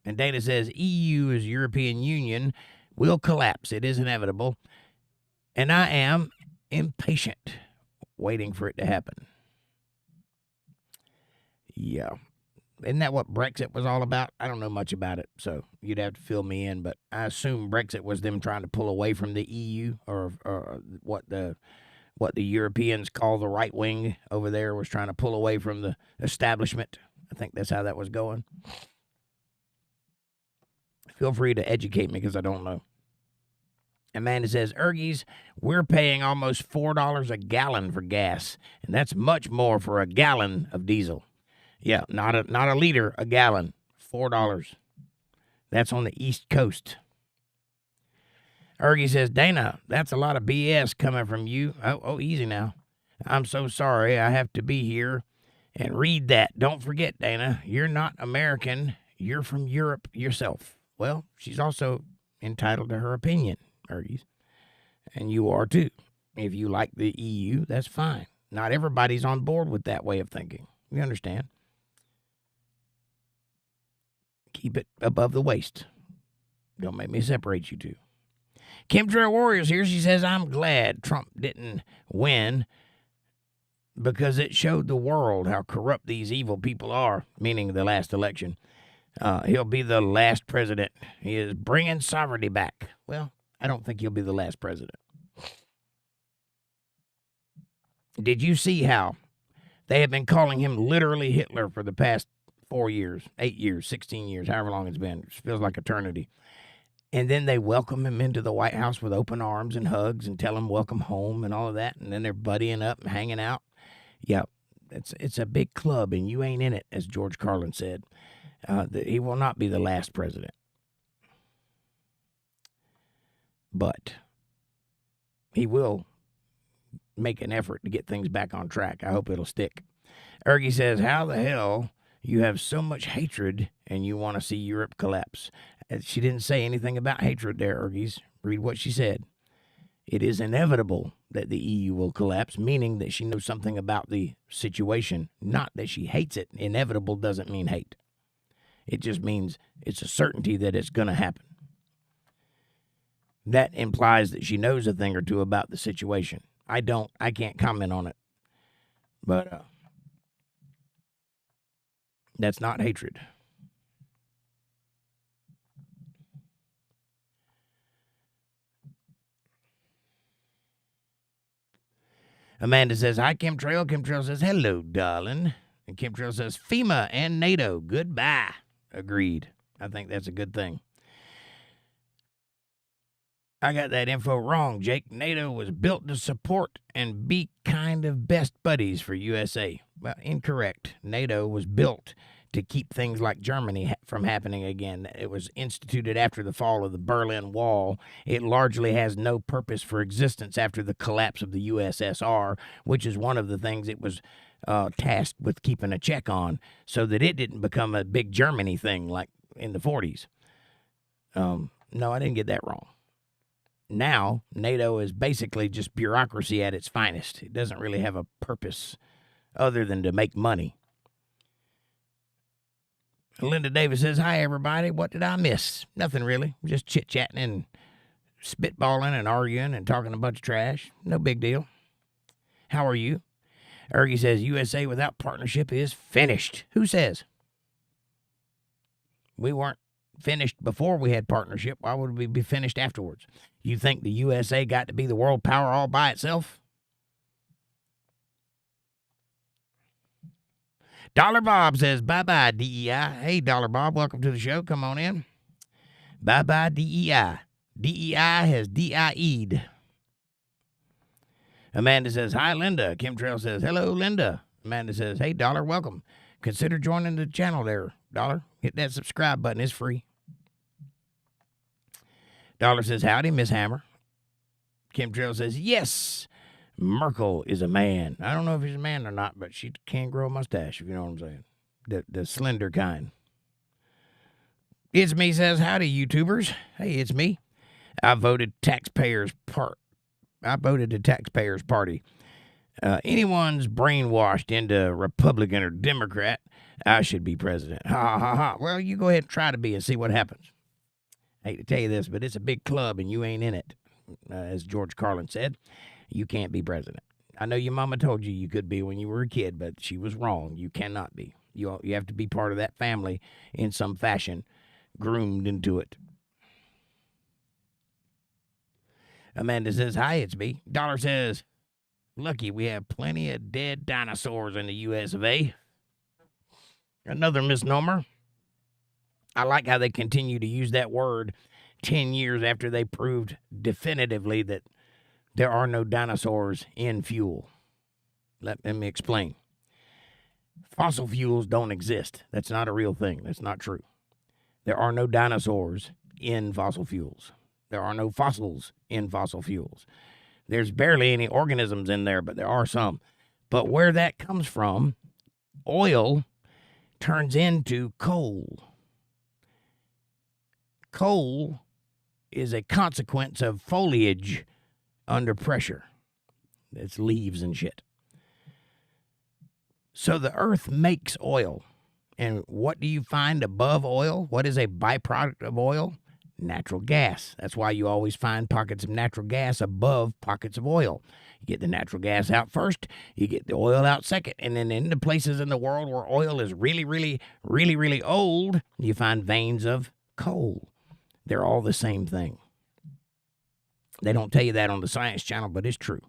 And Dana says, EU is European Union will collapse. It is inevitable. And I am impatient waiting for it to happen. Yeah. Isn't that what Brexit was all about? I don't know much about it, so you'd have to fill me in. But I assume Brexit was them trying to pull away from the EU, or what the Europeans call the right wing over there was trying to pull away from the establishment. I think that's how that was going. Feel free to educate me because I don't know. Amanda says, Ergies, we're paying almost $4 a gallon for gas, and that's much more for a gallon of diesel. Yeah, not a liter, a gallon, $4. That's on the East Coast. Ergie says, Dana, that's a lot of BS coming from you. Oh, easy now. I'm so sorry I have to be here and read that. Don't forget, Dana, you're not American. You're from Europe yourself. Well, she's also entitled to her opinion, Ergies. And you are too. If you like the EU, that's fine. Not everybody's on board with that way of thinking. You understand? Keep it above the waist. Don't make me separate you two. Chemtrail Warriors here. She says, I'm glad Trump didn't win because it showed the world how corrupt these evil people are, meaning the last election. He'll be the last president. He is bringing sovereignty back. Well, I don't think he'll be the last president. Did you see how they have been calling him literally Hitler for the past 4 years, 8 years, 16 years, however long it's been? It feels like eternity. And then they welcome him into the White House with open arms and hugs and tell him welcome home and all of that. And then they're buddying up and hanging out. Yeah, it's a big club and you ain't in it, as George Carlin said. He will not be the last president. But he will make an effort to get things back on track. I hope it'll stick. Ergie says, how the hell you have so much hatred and you want to see Europe collapse? She didn't say anything about hatred there, Ergies. Read what she said. It is inevitable that the EU will collapse, meaning that she knows something about the situation, not that she hates it. Inevitable doesn't mean hate. It just means it's a certainty that it's going to happen. That implies that she knows a thing or two about the situation. I can't comment on it. But that's not hatred. Amanda says, hi, Chemtrail. Chemtrail says, hello, darling. And Chemtrail says, FEMA and NATO, goodbye. Agreed. I think that's a good thing. I got that info wrong, Jake. NATO was built to support and be kind of best buddies for USA. Well, incorrect. NATO was built to keep things like Germany from happening again. It was instituted after the fall of the Berlin Wall. It largely has no purpose for existence after the collapse of the USSR, which is one of the things it was tasked with keeping a check on so that it didn't become a big Germany thing like in the 40s. No, I didn't get that wrong. Now, NATO is basically just bureaucracy at its finest. It doesn't really have a purpose other than to make money. Linda Davis says, hi, everybody. What did I miss? Nothing really. Just chit-chatting and spitballing and arguing and talking a bunch of trash. No big deal. How are you? Ergie says, USA without partnership is finished. Who says? We weren't finished before we had partnership. Why would we be finished afterwards? You think the USA got to be the world power all by itself? Dollar Bob says, bye-bye, DEI. Hey, Dollar Bob, welcome to the show. Come on in. Bye-bye, DEI. DEI has DIE'd. Amanda says, hi, Linda. Chemtrail says, hello, Linda. Amanda says, hey, Dollar, welcome. consider joining the channel there, Dollar. Hit that subscribe button. It's free. Dollar says, howdy, Miss Hammer. Chemtrail says, yes, Merkel is a man. I don't know if he's a man or not, but she can grow a mustache, if you know what I'm saying. The slender kind. It's me says, howdy, YouTubers. Hey, it's me. I voted the taxpayers' party. Anyone's brainwashed into Republican or Democrat, I should be president. Ha, ha, ha. Well, you go ahead and try to be and see what happens. I hate to tell you this, but it's a big club and you ain't in it. As George Carlin said, you can't be president. I know your mama told you could be when you were a kid, but she was wrong. You cannot be. You have to be part of that family in some fashion, groomed into it. Amanda says, hi, it's me. Dollar says, lucky we have plenty of dead dinosaurs in the U.S. of A. Another misnomer. I like how they continue to use that word 10 years after they proved definitively that there are no dinosaurs in fuel. Let me explain. Fossil fuels don't exist. That's not a real thing. That's not true. There are no dinosaurs in fossil fuels. There are no fossils in fossil fuels. There's barely any organisms in there, but there are some. But where that comes from, oil turns into coal. Coal is a consequence of foliage under pressure. It's leaves and shit. So the earth makes oil. And what do you find above oil? What is a byproduct of oil? Natural gas. That's why you always find pockets of natural gas above pockets of oil. You get the natural gas out first, you get the oil out second, and then in the places in the world where oil is really, really, really, really old, you find veins of coal. They're all the same thing. They don't tell you that on the Science Channel, but it's true.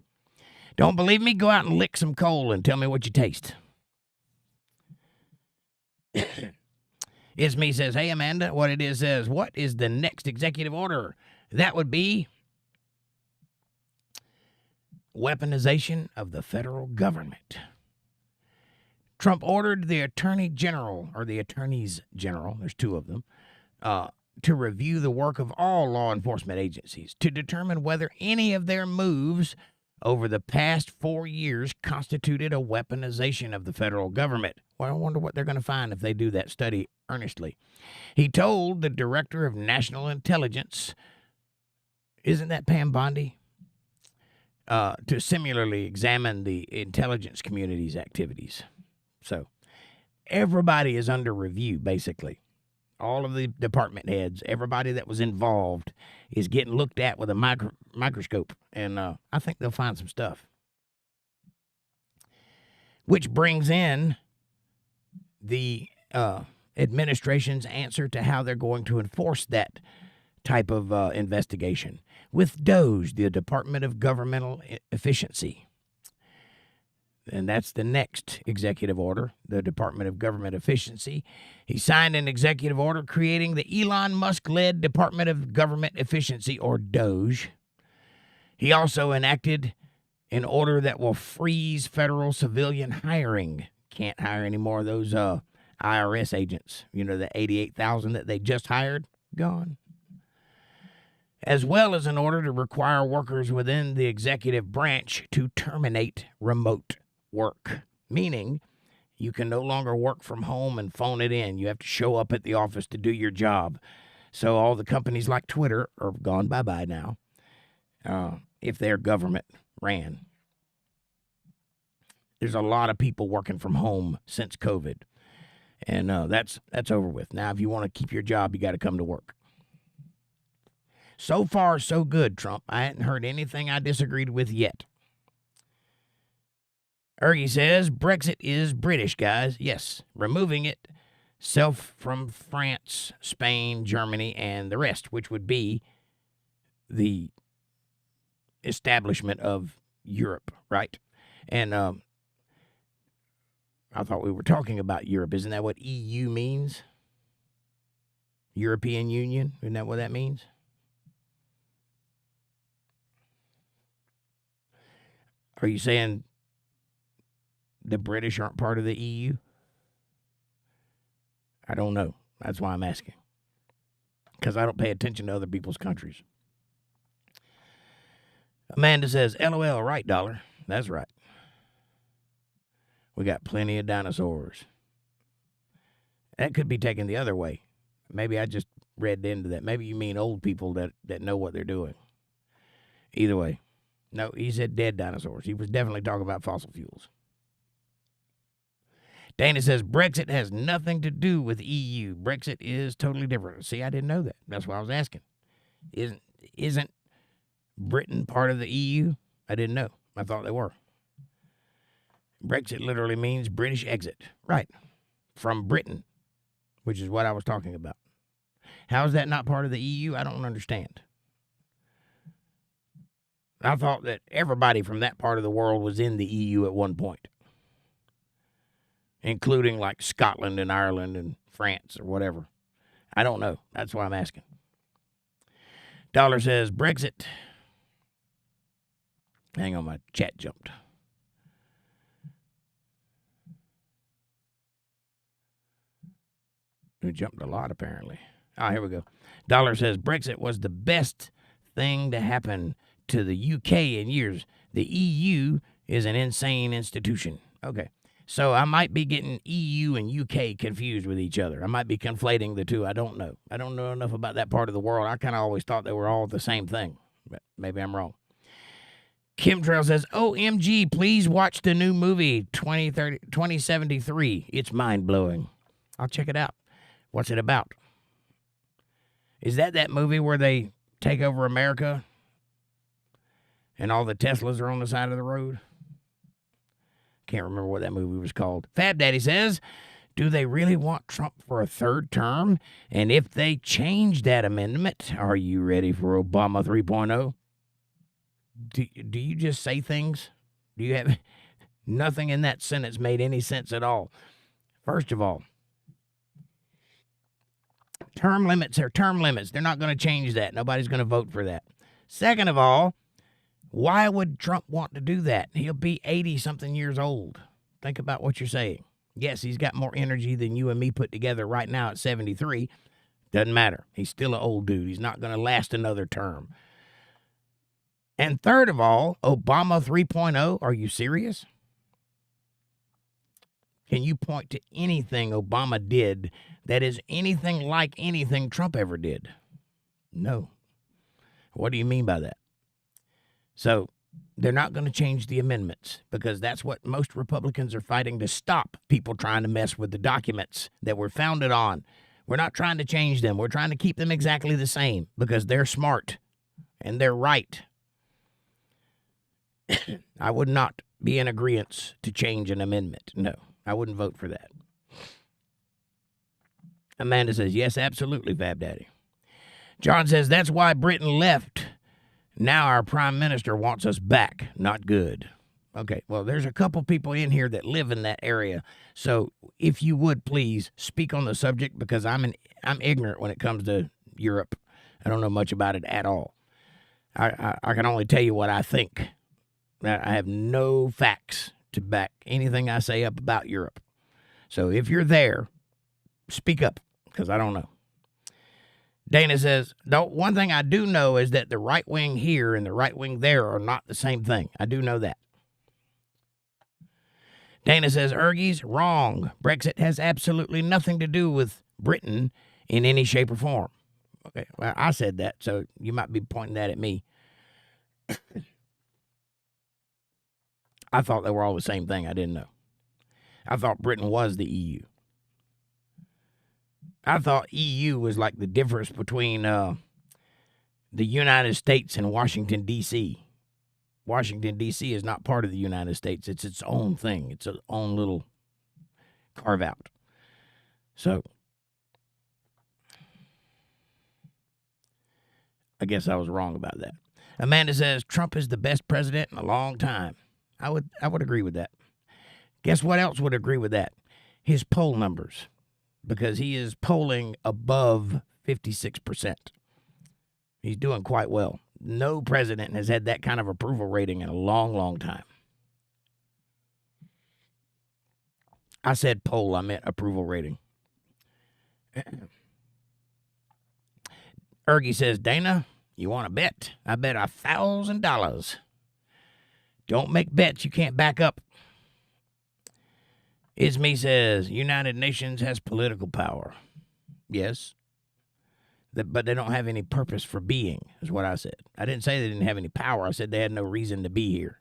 Don't believe me? Go out and lick some coal and tell me what you taste. It's me says, hey, Amanda, what it is says, what is the next executive order? That would be weaponization of the federal government. Trump ordered the attorney general, or the attorneys general, there's two of them, to review the work of all law enforcement agencies to determine whether any of their moves over the past 4 years constituted a weaponization of the federal government. Well, I wonder what they're going to find if they do that study earnestly. He told the Director of National Intelligence, isn't that Pam Bondi, to similarly examine the intelligence community's activities. So everybody is under review, basically. All of the department heads, everybody that was involved is getting looked at with a microscope. And I think they'll find some stuff. Which brings in the administration's answer to how they're going to enforce that type of investigation. With DOGE, the Department of Governmental Efficiency. And that's the next executive order, the Department of Government Efficiency. He signed an executive order creating the Elon Musk-led Department of Government Efficiency, or DOGE. He also enacted an order that will freeze federal civilian hiring. Can't hire any more of those IRS agents. You know, the 88,000 that they just hired, gone. As well as an order to require workers within the executive branch to terminate remote work, meaning you can no longer work from home and phone it in. You have to show up at the office to do your job. So all the companies like Twitter are gone bye-bye now, if they're government ran. There's a lot of people working from home since COVID, and that's over with. Now, if you want to keep your job, you got to come to work. So far, so good, Trump. I hadn't heard anything I disagreed with yet. Ergie says, Brexit is British, guys. Yes, removing itself from France, Spain, Germany, and the rest, which would be the establishment of Europe, right? And I thought we were talking about Europe. Isn't that what EU means? European Union? Isn't that what that means? Are you saying the British aren't part of the EU? I don't know. That's why I'm asking. Because I don't pay attention to other people's countries. Amanda says, LOL, right, Dollar. That's right. We got plenty of dinosaurs. That could be taken the other way. Maybe I just read into that. Maybe you mean old people that know what they're doing. Either way. No, he said dead dinosaurs. He was definitely talking about fossil fuels. Dana says, Brexit has nothing to do with EU. Brexit is totally different. See, I didn't know that. That's why I was asking. Isn't Britain part of the EU? I didn't know. I thought they were. Brexit literally means British exit. Right. From Britain, which is what I was talking about. How is that not part of the EU? I don't understand. I thought that everybody from that part of the world was in the EU at one point, including like Scotland and Ireland and France or whatever. I don't know. That's why I'm asking. Dollar says, Brexit. Hang on, my chat jumped. It jumped a lot, apparently. Here we go. Dollar says, Brexit was the best thing to happen to the UK in years. The EU is an insane institution. Okay. So I might be getting EU and UK confused with each other. I might be conflating the two. I don't know. I don't know enough about that part of the world. I kind of always thought they were all the same thing, but maybe I'm wrong. Chemtrail says, OMG, please watch the new movie 2073. It's mind-blowing. I'll check it out. What's it about? Is that movie where they take over America and all the Teslas are on the side of the road? Can't remember what that movie was called. Fab Daddy says, do they really want Trump for a third term? And if they change that amendment, are you ready for Obama 3.0? Do you just say things? Do you have nothing in that sentence made any sense at all? First of all, term limits are term limits. They're not going to change that. Nobody's going to vote for that. Second of all, why would Trump want to do that? He'll be 80-something years old. Think about what you're saying. Yes, he's got more energy than you and me put together right now at 73. Doesn't matter. He's still an old dude. He's not going to last another term. And third of all, Obama 3.0, are you serious? Can you point to anything Obama did that is anything like anything Trump ever did? No. What do you mean by that? So they're not going to change the amendments because that's what most Republicans are fighting to stop people trying to mess with the documents that we're founded on. We're not trying to change them. We're trying to keep them exactly the same because they're smart and they're right. I would not be in agreement to change an amendment. No, I wouldn't vote for that. Amanda says, yes, absolutely, Fab Daddy. John says, that's why Britain left. Now our prime minister wants us back. Not good. Okay, well, there's a couple people in here that live in that area. So if you would please speak on the subject because I'm ignorant when it comes to Europe. I don't know much about it at all. I can only tell you what I think. I have no facts to back anything I say up about Europe. So if you're there, speak up because I don't know. Dana says, one thing I do know is that the right wing here and the right wing there are not the same thing. I do know that. Dana says, Ergies, wrong. Brexit has absolutely nothing to do with Britain in any shape or form. Okay, well, I said that, so you might be pointing that at me. I thought they were all the same thing. I didn't know. I thought Britain was the EU. I thought EU was like the difference between the United States and Washington, D.C. Washington, D.C. is not part of the United States. It's its own thing. It's its own little carve-out. So, I guess I was wrong about that. Amanda says, Trump is the best president in a long time. I would agree with that. Guess what else would agree with that? His poll numbers. Because he is polling above 56%. He's doing quite well. No president has had that kind of approval rating in a long, long time. I said poll, I meant approval rating. Ergie says, Dana, you want to bet? I bet $1,000. Don't make bets you can't back up. Isme says, United Nations has political power. Yes. But they don't have any purpose for being, is what I said. I didn't say they didn't have any power. I said they had no reason to be here.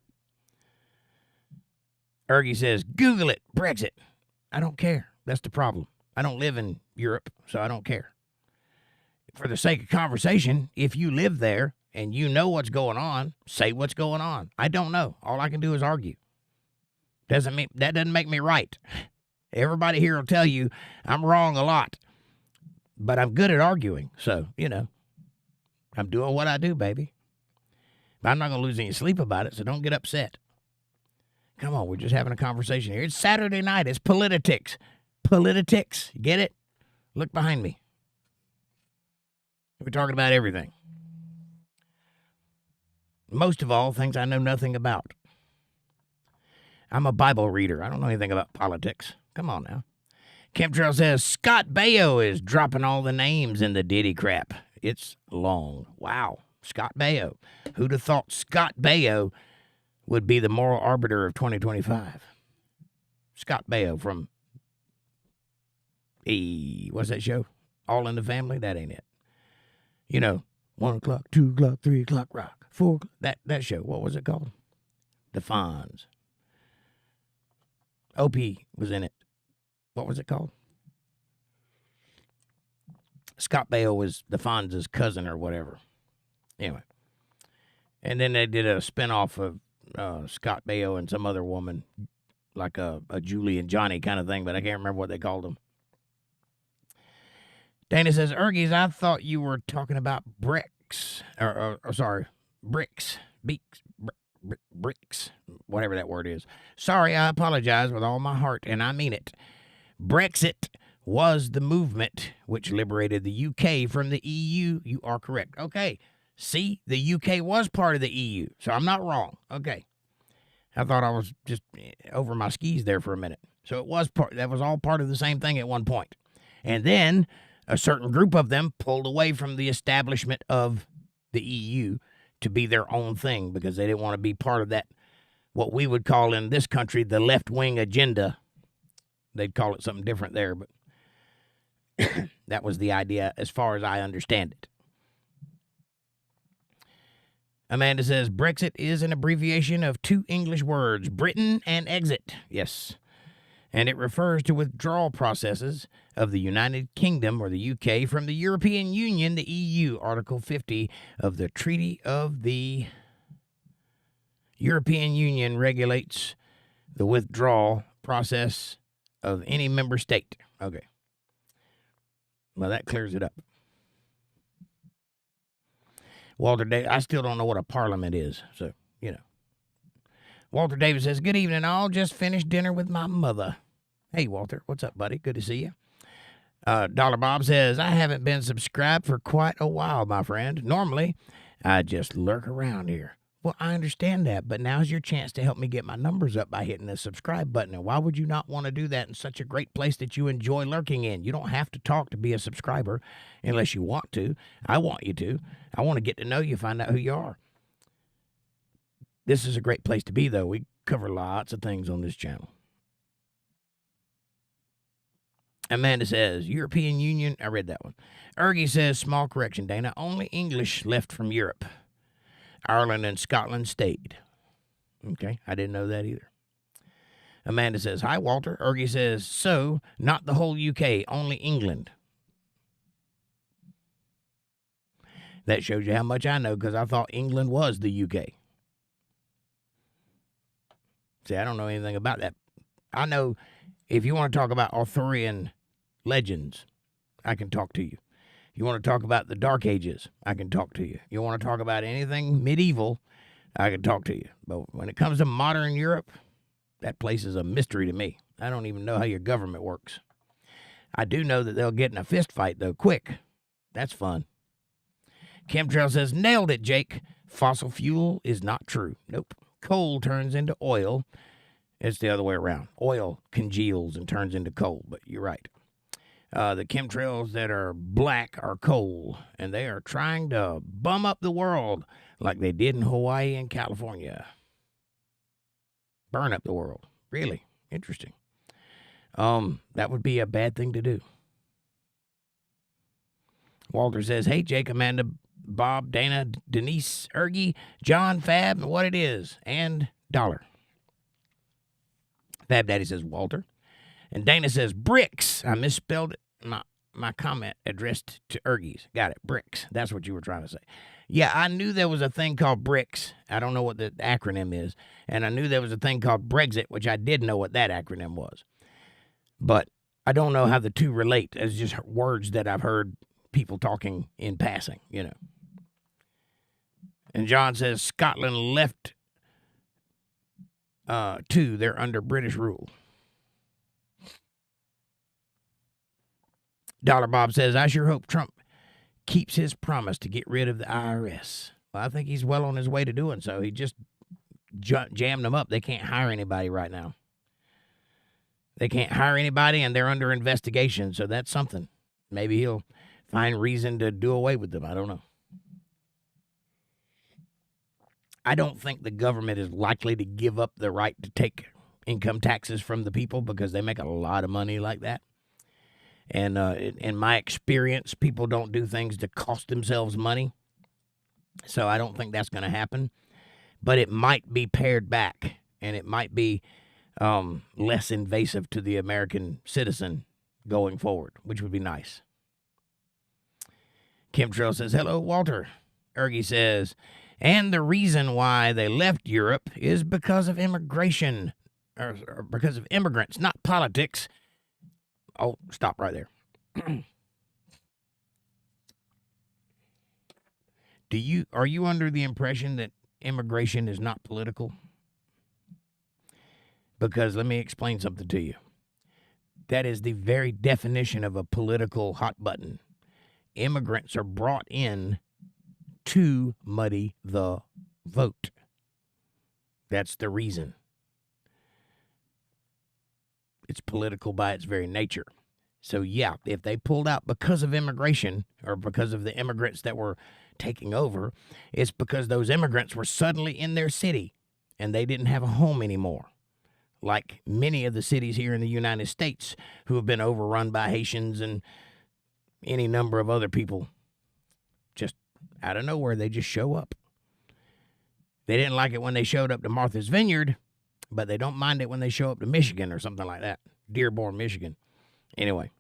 Ergie says, Google it, Brexit. I don't care. That's the problem. I don't live in Europe, so I don't care. For the sake of conversation, if you live there and you know what's going on, say what's going on. I don't know. All I can do is argue. That doesn't make me right. Everybody here will tell you I'm wrong a lot, but I'm good at arguing. So, I'm doing what I do, baby. But I'm not going to lose any sleep about it, so don't get upset. Come on, we're just having a conversation here. It's Saturday night. It's politics. Politics. Get it? Look behind me. We're talking about everything. Most of all, things I know nothing about. I'm a Bible reader. I don't know anything about politics. Come on now. Chemtrail says, Scott Baio is dropping all the names in the Diddy crap. It's long. Wow. Scott Baio. Who'd have thought Scott Baio would be the moral arbiter of 2025? Scott Baio from, what's that show? All in the Family? That ain't it. 1 o'clock, 2 o'clock, 3 o'clock, rock, 4 o'clock. That show. What was it called? The Fonz. OP was in it. What was it called? Scott Baio was the Fonz's cousin or whatever. Anyway. And then they did a spinoff of Scott Baio and some other woman, like a Julie and Johnny kind of thing, but I can't remember what they called them. Dana says, Ergies, I thought you were talking about bricks. Bricks. Bricks. Whatever that word is. Sorry, I apologize with all my heart, and I mean it. Brexit was the movement which liberated the UK from the EU. You are correct. Okay. See, the UK was part of the EU, so I'm not wrong. Okay. I thought I was just over my skis there for a minute. So it was that was all part of the same thing at one point. And then a certain group of them pulled away from the establishment of the EU to be their own thing because they didn't want to be part of that, what we would call in this country, the left-wing agenda. They'd call it something different there, but that was the idea as far as I understand it. Amanda says, Brexit is an abbreviation of two English words, Britain and exit. Yes. And it refers to withdrawal processes of the United Kingdom or the UK from the European Union, the EU, Article 50 of the Treaty of the European Union regulates the withdrawal process of any member state. Okay. Well, that clears it up. Walter Davis, I still don't know what a parliament is, so, Walter Davis says, good evening, all. Just finished dinner with my mother. Hey, Walter, what's up, buddy? Good to see you. Dollar Bob says, I haven't been subscribed for quite a while, my friend. Normally, I just lurk around here. Well, I understand that, but now's your chance to help me get my numbers up by hitting the subscribe button. And why would you not want to do that in such a great place that you enjoy lurking in? You don't have to talk to be a subscriber unless you want to. I want you to. I want to get to know you, find out who you are. This is a great place to be, though. We cover lots of things on this channel. Amanda says, European Union. I read that one. Ergie says, small correction, Dana. Only English left from Europe. Ireland and Scotland stayed. Okay, I didn't know that either. Amanda says, hi, Walter. Ergie says, so, not the whole UK, only England. That shows you how much I know, because I thought England was the UK. See, I don't know anything about that. I know if you want to talk about Arthurian legends, I can talk to you. You want to talk about the Dark Ages, I can talk to you. You want to talk about anything medieval, I can talk to you. But when it comes to modern Europe, that place is a mystery to me. I don't even know how your government works. I do know that they'll get in a fist fight, though, quick. That's fun. Chemtrail says, nailed it, Jake. Fossil fuel is not true. Nope. Coal turns into oil. It's the other way around. Oil congeals and turns into coal, but you're right. The chemtrails that are black are coal, and they are trying to bum up the world like they did in Hawaii and California. Burn up the world. Really interesting. That would be a bad thing to do. Walter says, hey, Jake, Amanda, Bob, Dana, Denise, Ergie, John, Fab, and what it is, and dollar. Fab Daddy says, Walter. And Dana says, bricks. I misspelled it. My comment addressed to Ergies. Got it. Bricks. That's what you were trying to say. Yeah, I knew there was a thing called BRICS. I don't know what the acronym is. And I knew there was a thing called Brexit, which I did know what that acronym was. But I don't know how the two relate. It's just words that I've heard people talking in passing, you know. And John says Scotland left too. They're under British rule. Dollar Bob says, I sure hope Trump keeps his promise to get rid of the IRS. Well, I think he's well on his way to doing so. He just jammed them up. They can't hire anybody right now. They can't hire anybody, and they're under investigation, so that's something. Maybe he'll find reason to do away with them. I don't know. I don't think the government is likely to give up the right to take income taxes from the people because they make a lot of money like that. And in my experience, people don't do things to cost themselves money. So I don't think that's going to happen. But it might be pared back, and it might be less invasive to the American citizen going forward, which would be nice. Chemtrail says, hello, Walter. Ergie says, and the reason why they left Europe is because of immigration, or because of immigrants, not politics. Oh, stop right there. Are you under the impression that immigration is not political? Because let me explain something to you. That is the very definition of a political hot button. Immigrants are brought in to muddy the vote. That's the reason. It's political by its very nature. So, yeah, if they pulled out because of immigration or because of the immigrants that were taking over, it's because those immigrants were suddenly in their city and they didn't have a home anymore. Like many of the cities here in the United States who have been overrun by Haitians and any number of other people. Just out of nowhere, they just show up. They didn't like it when they showed up to Martha's Vineyard, but they don't mind it when they show up to Michigan or something like that. Dearborn, Michigan. Anyway.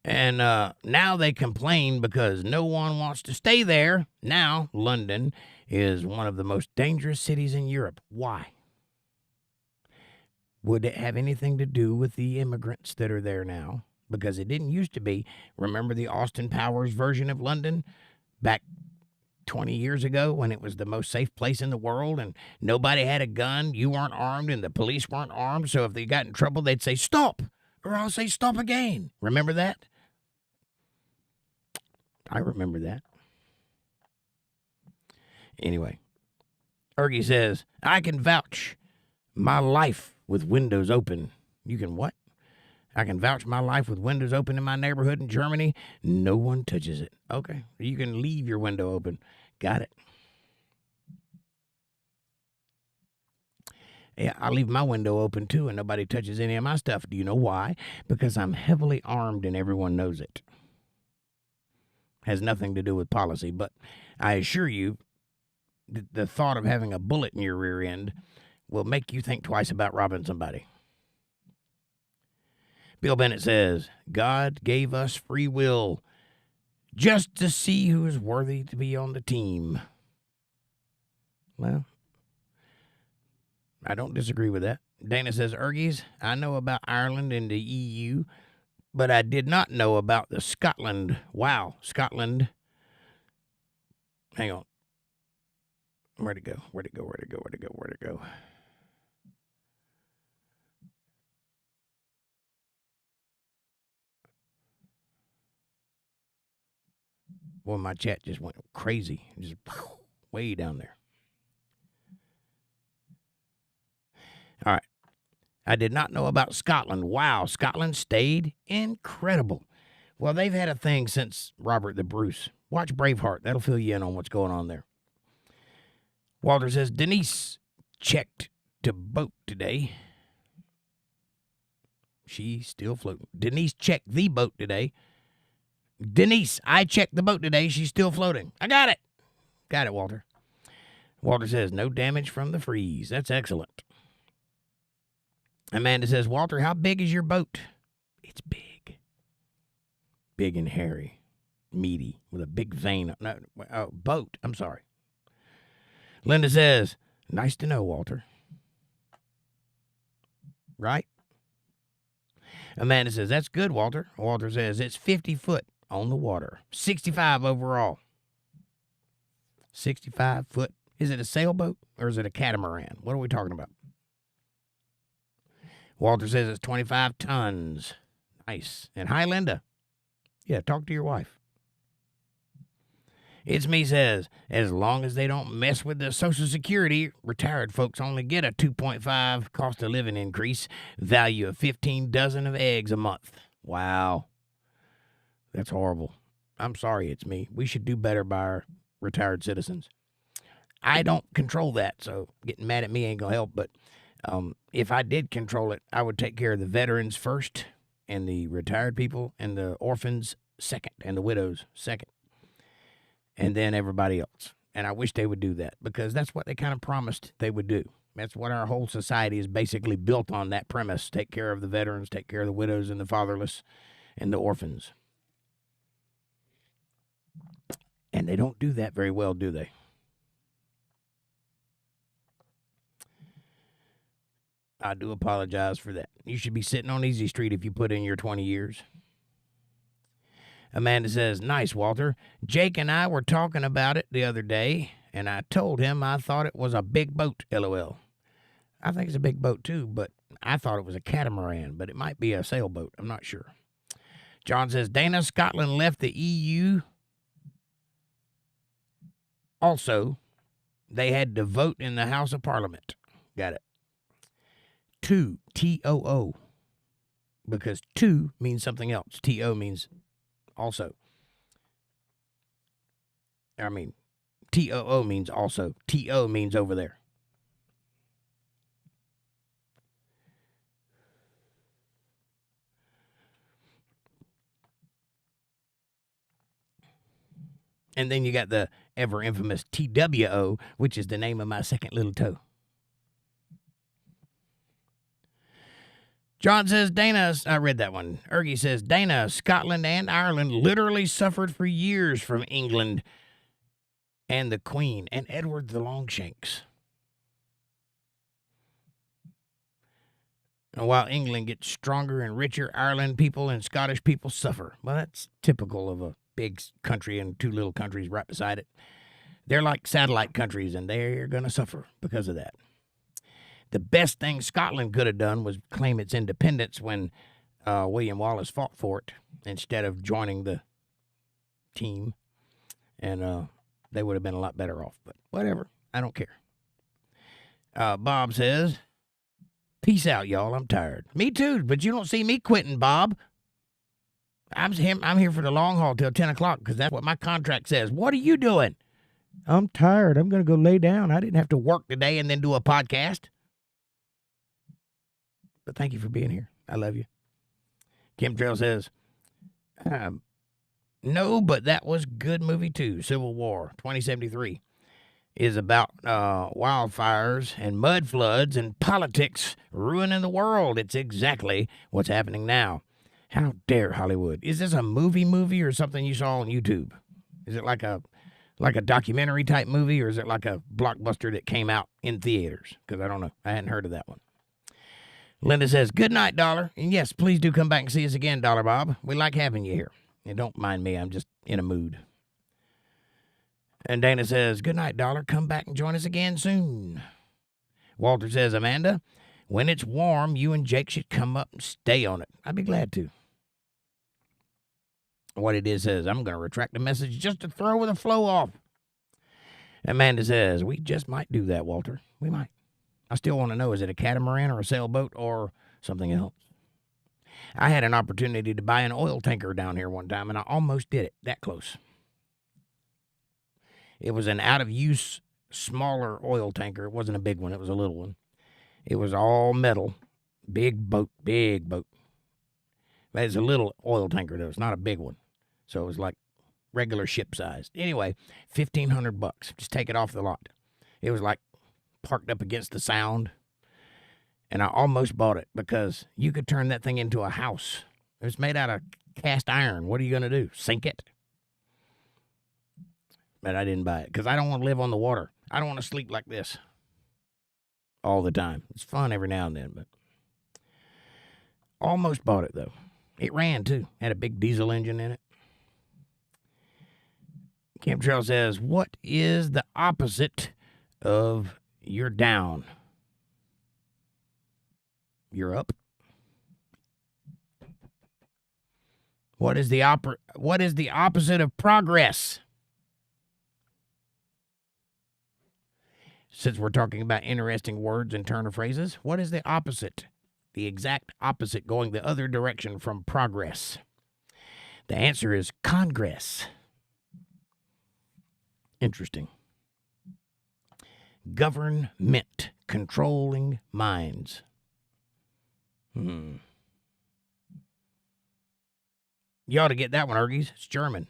And now they complain because no one wants to stay there. Now, London is one of the most dangerous cities in Europe. Why? Would it have anything to do with the immigrants that are there now? Because it didn't used to be. Remember the Austin Powers version of London back 20 years ago when it was the most safe place in the world and nobody had a gun, you weren't armed, and the police weren't armed. So if they got in trouble, they'd say, stop, or I'll say, stop again. Remember that? I remember that. Anyway, Ergie says, I can vouch my life with windows open. You can what? I can vouch my life with windows open in my neighborhood in Germany. No one touches it. Okay. You can leave your window open. Got it. Yeah, I leave my window open too, and nobody touches any of my stuff. Do you know why? Because I'm heavily armed and everyone knows it. Has nothing to do with policy, but I assure you, the thought of having a bullet in your rear end will make you think twice about robbing somebody. Bill Bennett says, God gave us free will just to see who is worthy to be on the team. Well, I don't disagree with that. Dana says, Ergies, I know about Ireland and the EU, but I did not know about the Scotland. Wow, Scotland. Hang on. Where'd it go? Where'd it go? Where'd it go? Where'd it go? Where'd it go? Well, my chat just went crazy. Just way down there. All right. I did not know about Scotland. Wow, Scotland stayed incredible. Well, they've had a thing since Robert the Bruce. Watch Braveheart. That'll fill you in on what's going on there. Walter says, Denise checked to boat today. She's still floating. Denise checked the boat today. Denise, I checked the boat today. She's still floating. I got it. Got it, Walter. Walter says, no damage from the freeze. That's excellent. Amanda says, Walter, how big is your boat? It's big. Big and hairy. Meaty. With a big vein. No, boat. I'm sorry. Linda says, nice to know, Walter. Right? Amanda says, that's good, Walter. Walter says, it's 50 foot on the water. 65 overall. 65 foot. Is it a sailboat or is it a catamaran? What are we talking about? Walter says it's 25 tons. Nice. And hi, Linda. Yeah, talk to your wife. It's me says, as long as they don't mess with the Social Security, retired folks only get a 2.5 cost of living increase, value of 15 dozen of eggs a month. Wow. That's horrible. I'm sorry, it's me. We should do better by our retired citizens. I don't control that, so getting mad at me ain't going to help. But if I did control it, I would take care of the veterans first, and the retired people, and the orphans second, and the widows second, and then everybody else. And I wish they would do that, because that's what they kind of promised they would do. That's what our whole society is basically built on, that premise. Take care of the veterans, take care of the widows and the fatherless and the orphans. And they don't do that very well, do they? I do apologize for that. You should be sitting on Easy Street if you put in your 20 years. Amanda says, nice, Walter. Jake and I were talking about it the other day, and I told him I thought it was a big boat, LOL. I think it's a big boat too, but I thought it was a catamaran, but it might be a sailboat. I'm not sure. John says, Dana, Scotland left the EU. Also, they had to vote in the House of Parliament. Got it. Two, T-O-O, because two means something else. T-O means also. I mean, T-O-O means also. T-O means over there. And then you got the ever infamous T-W-O, which is the name of my second little toe. John says, Dana, I read that one. Ergie says, Dana, Scotland and Ireland literally suffered for years from England and the Queen and Edward the Longshanks. And while England gets stronger and richer, Ireland people and Scottish people suffer. Well, that's typical of a big country and two little countries right beside it. They're like satellite countries, and they're going to suffer because of that. The best thing Scotland could have done was claim its independence when William Wallace fought for it instead of joining the team. And they would have been a lot better off. But whatever. I don't care. Bob says, peace out, y'all. I'm tired. Me too, but you don't see me quitting, Bob. I'm here for the long haul till 10 o'clock because that's what my contract says. What are you doing? I'm tired. I'm going to go lay down. I didn't have to work today and then do a podcast. But thank you for being here. I love you. Kim Trail says, no, but that was good movie too. Civil War 2073 is about wildfires and mud floods and politics ruining the world. It's exactly what's happening now. How dare Hollywood? Is this a movie or something you saw on YouTube? Is it like a documentary type movie, or is it like a blockbuster that came out in theaters? Because I don't know. I hadn't heard of that one. Linda says, good night, Dollar. And yes, please do come back and see us again, Dollar Bob. We like having you here. And don't mind me. I'm just in a mood. And Dana says, good night, Dollar. Come back and join us again soon. Walter says, Amanda, when it's warm, you and Jake should come up and stay on it. I'd be glad to. What it is says, I'm going to retract the message just to throw with a flow off. Amanda says, we just might do that, Walter. We might. I still want to know, is it a catamaran or a sailboat or something else? I had an opportunity to buy an oil tanker down here one time, and I almost did it, that close. It was an out-of-use, smaller oil tanker. It wasn't a big one. It was a little one. It was all metal. Big boat, big boat. But it's a little oil tanker, though. It's not a big one. So it was like regular ship size. Anyway, $1,500. Just take it off the lot. It was like parked up against the Sound. And I almost bought it because you could turn that thing into a house. It was made out of cast iron. What are you going to do? Sink it? But I didn't buy it because I don't want to live on the water. I don't want to sleep like this all the time. It's fun every now and then, but almost bought it, though. It ran, too. Had a big diesel engine in it. Chemtrail says, what is the opposite of you're down? You're up. What is the opposite of progress? Since we're talking about interesting words and turn of phrases, what is the opposite? The exact opposite, going the other direction from progress. The answer is congress. Interesting. Government, controlling minds. You ought to get that one, Ergies. It's German.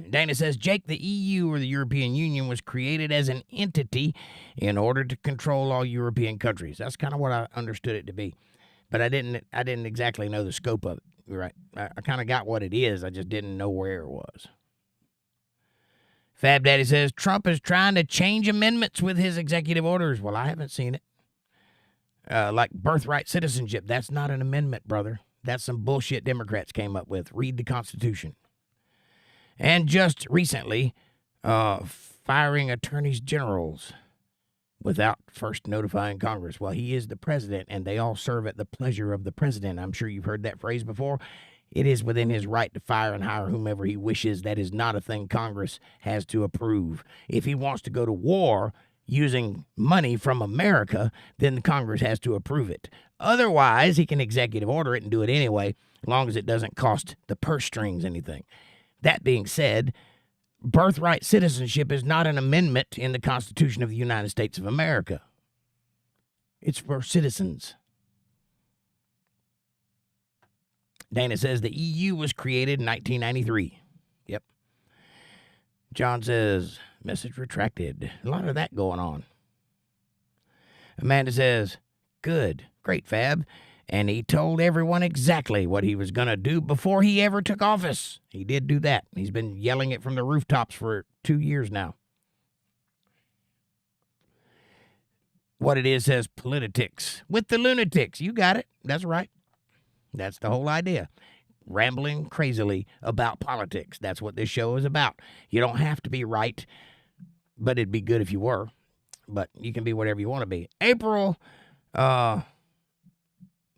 Dana says, Jake, the EU, or the European Union, was created as an entity in order to control all European countries. That's kind of what I understood it to be. But I didn't exactly know the scope of it. You're right. I kind of got what it is. I just didn't know where it was. Fab Daddy says, Trump is trying to change amendments with his executive orders. Well, I haven't seen it. Like birthright citizenship. That's not an amendment, brother. That's some bullshit Democrats came up with. Read the Constitution. And just recently, firing attorneys generals without first notifying Congress. Well, he is the president, and they all serve at the pleasure of the president. I'm sure you've heard that phrase before. It is within his right to fire and hire whomever he wishes. That is not a thing Congress has to approve. If he wants to go to war using money from America, then Congress has to approve it. Otherwise, he can executive order it and do it anyway, as long as it doesn't cost the purse strings anything. That being said, birthright citizenship is not an amendment in the Constitution of the United States of America. It's for citizens. Dana says the EU was created in 1993. Yep. John says, message retracted. A lot of that going on. Amanda says, good, great, Fab. And he told everyone exactly what he was going to do before he ever took office. He did do that. He's been yelling it from the rooftops for 2 years now. What it is says politics with the lunatics. You got it. That's right. That's the whole idea. Rambling crazily about politics. That's what this show is about. You don't have to be right, but it'd be good if you were. But you can be whatever you want to be. April,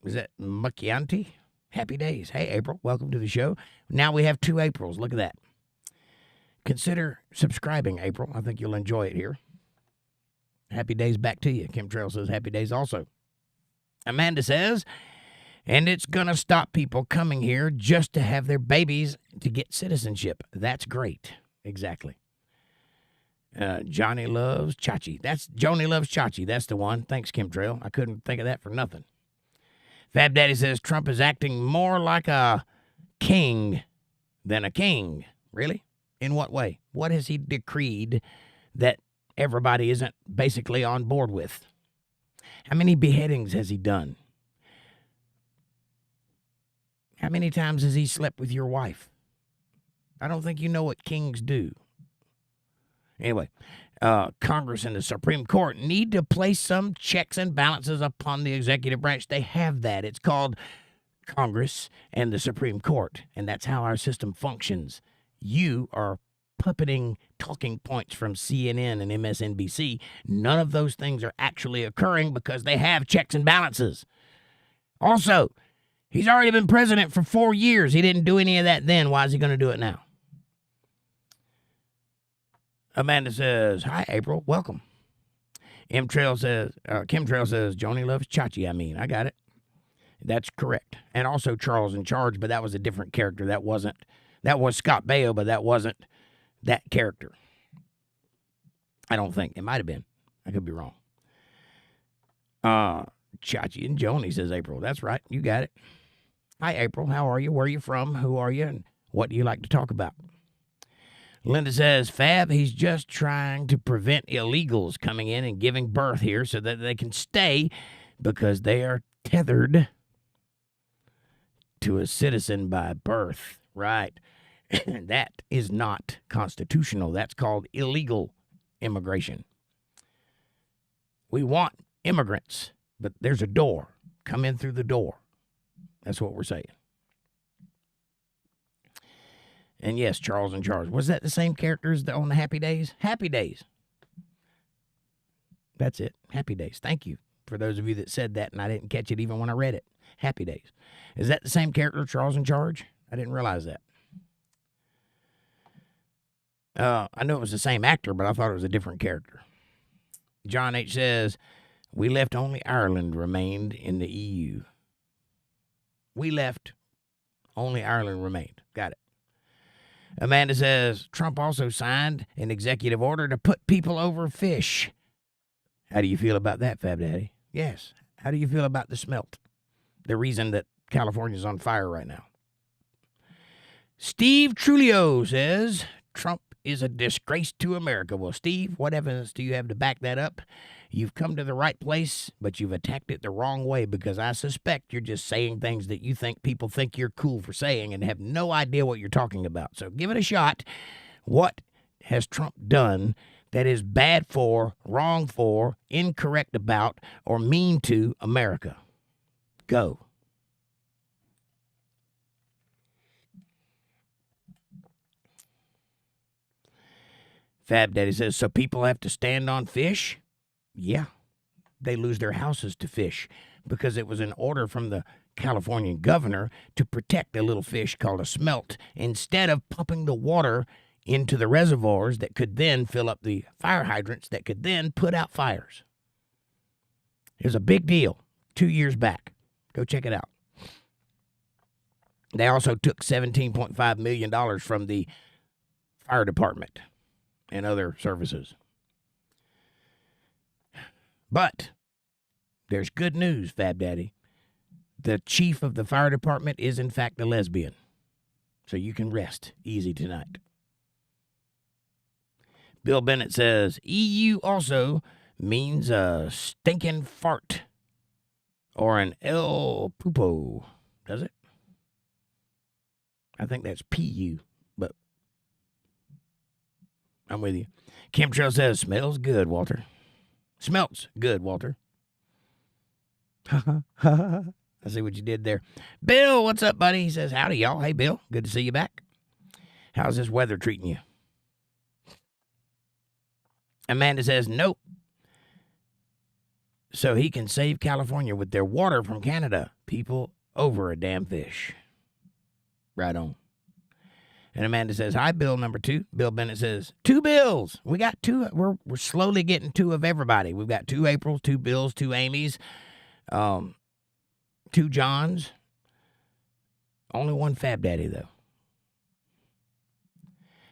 is that Macchianti? Happy days. Hey, April, welcome to the show. Now we have 2 Aprils. Look at that. Consider subscribing, April. I think you'll enjoy it here. Happy days back to you. Chemtrail says happy days also. Amanda says, and it's going to stop people coming here just to have their babies to get citizenship. That's great. Exactly. Johnny Loves Chachi. That's Joni Loves Chachi. That's the one. Thanks, Chemtrail. I couldn't think of that for nothing. Fab Daddy says Trump is acting more like a king than a king. Really? In what way? What has he decreed that everybody isn't basically on board with? How many beheadings has he done? How many times has he slept with your wife? I don't think you know what kings do. Anyway, Congress and the Supreme Court need to place some checks and balances upon the executive branch. They have that. It's called Congress and the Supreme Court, and that's how our system functions. You are puppeting talking points from CNN and MSNBC. None of those things are actually occurring because they have checks and balances. Also, he's already been president for 4 years. He didn't do any of that then. Why is he going to do it now? Amanda says, hi, April. Welcome. Kim says, Joni loves Chachi. I got it. That's correct. And also Charles in Charge, but that was a different character. That was Scott Baio, but that wasn't that character. I don't think. It might have been. I could be wrong. Chachi and Joni, says April. That's right. You got it. Hi, April. How are you? Where are you from? Who are you? And what do you like to talk about? Linda says, Fab, he's just trying to prevent illegals coming in and giving birth here so that they can stay because they are tethered to a citizen by birth. Right. That is not constitutional. That's called illegal immigration. We want immigrants, but there's a door. Come in through the door. That's what we're saying. And yes, Charles in Charge. Was that the same characters on the Happy Days? Happy Days. That's it. Happy Days. Thank you for those of you that said that, and I didn't catch it even when I read it. Happy Days. Is that the same character, Charles in Charge? I didn't realize that. I know it was the same actor, but I thought it was a different character. John H. says, we left only Ireland remained in the EU. We left, only Ireland remained. Got it. Amanda says, Trump also signed an executive order to put people over fish. How do you feel about that, Fab Daddy? Yes. How do you feel about the smelt? The reason that California's on fire right now. Steve Trulio says, Trump is a disgrace to America. Well, Steve, what evidence do you have to back that up? You've come to the right place, but you've attacked it the wrong way because I suspect you're just saying things that you think people think you're cool for saying and have no idea what you're talking about. So give it a shot. What has Trump done that is bad for, wrong for, incorrect about, or mean to America? Go. Fab Daddy says, so people have to stand on fish? Yeah, they lose their houses to fish because it was an order from the Californian governor to protect a little fish called a smelt instead of pumping the water into the reservoirs that could then fill up the fire hydrants that could then put out fires. It was a big deal 2 years back. Go check it out. They also took $17.5 million from the fire department and other services. But there's good news, Fab Daddy. The chief of the fire department is, in fact, a lesbian. So you can rest easy tonight. Bill Bennett says, EU also means a stinking fart or an El Pupo. Does it? I think that's PU, but I'm with you. Kim Trail says, smells good, Walter. Smelts good, Walter. I see what you did there. Bill, what's up, buddy? He says, howdy, y'all. Hey, Bill, good to see you back. How's this weather treating you? Amanda says, nope. So he can save California with their water from Canada. People over a damn fish. Right on. And Amanda says, hi, Bill number 2. Bill Bennett says, 2 Bills. We got 2. We're slowly getting 2 of everybody. We've got 2 Aprils, 2 Bills, 2 Amy's, 2 Johns. Only 1 Fab Daddy, though.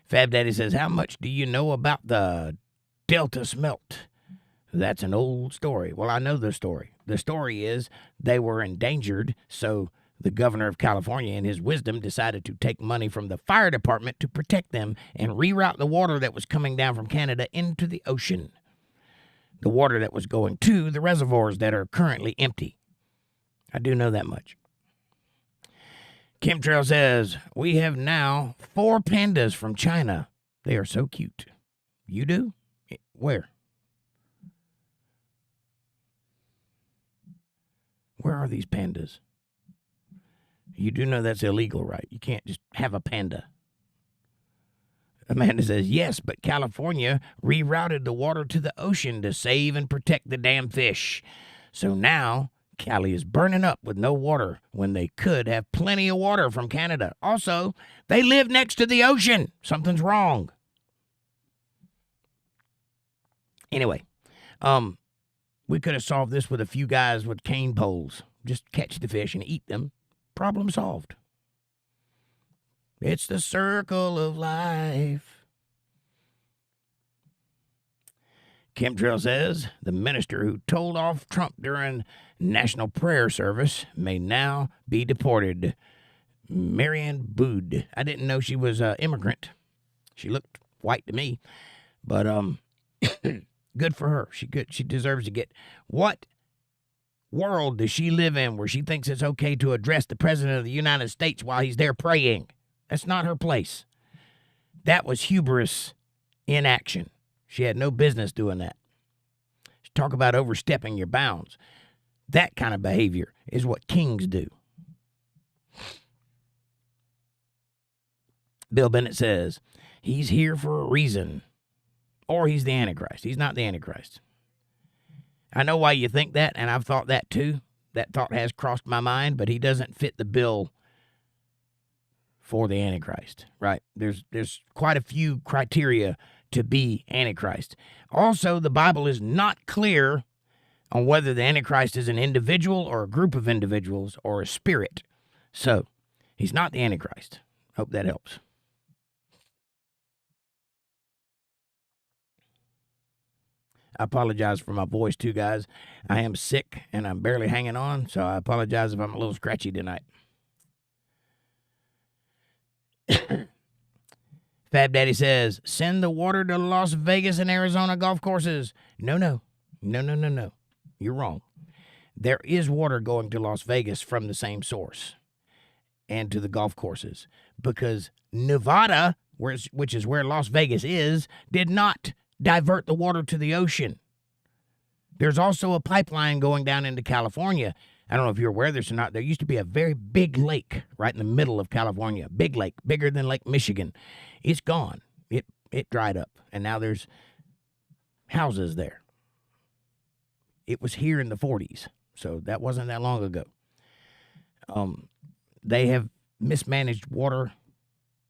Fab Daddy says, how much do you know about the Delta smelt? That's an old story. Well, I know the story. The story is they were endangered, so the governor of California, in his wisdom, decided to take money from the fire department to protect them and reroute the water that was coming down from Canada into the ocean. The water that was going to the reservoirs that are currently empty. I do know that much. Chemtrail says, we have now 4 pandas from China. They are so cute. You do? Where? Where are these pandas? You do know that's illegal, right? You can't just have a panda. Amanda says, yes, but California rerouted the water to the ocean to save and protect the damn fish. So now Cali is burning up with no water when they could have plenty of water from Canada. Also, they live next to the ocean. Something's wrong. Anyway, We could have solved this with a few guys with cane poles. Just catch the fish and eat them. Problem solved. It's the circle of life. Chemtrail says the minister who told off Trump during national prayer service may now be deported. Marianne Bood. I didn't know she was an immigrant. She looked white to me, but good for her. She deserves to get. What world does she live in where she thinks it's okay to address the president of the United States while he's there praying? That's not her place. That was hubris in action. She had no business doing that. Talk about overstepping your bounds. That kind of behavior is what kings do. Bill Bennett says, he's here for a reason. Or he's the Antichrist. He's not the Antichrist. I know why you think that, and I've thought that too. That thought has crossed my mind, but he doesn't fit the bill for the Antichrist, right? There's quite a few criteria to be Antichrist. Also, the Bible is not clear on whether the Antichrist is an individual or a group of individuals or a spirit. So, he's not the Antichrist. Hope that helps. I apologize for my voice, too, guys. I am sick, and I'm barely hanging on, so I apologize if I'm a little scratchy tonight. Fab Daddy says, send the water to Las Vegas and Arizona golf courses. No. You're wrong. There is water going to Las Vegas from the same source and to the golf courses because Nevada, which is where Las Vegas is, did not divert the water to the ocean. There's also a pipeline going down into California. I don't know if you're aware of this or not. There used to be a very big lake right in the middle of California. Big lake, bigger than Lake Michigan. It's gone. It dried up, and now there's houses there. It was here in the 40s, so that wasn't that long ago. They have mismanaged water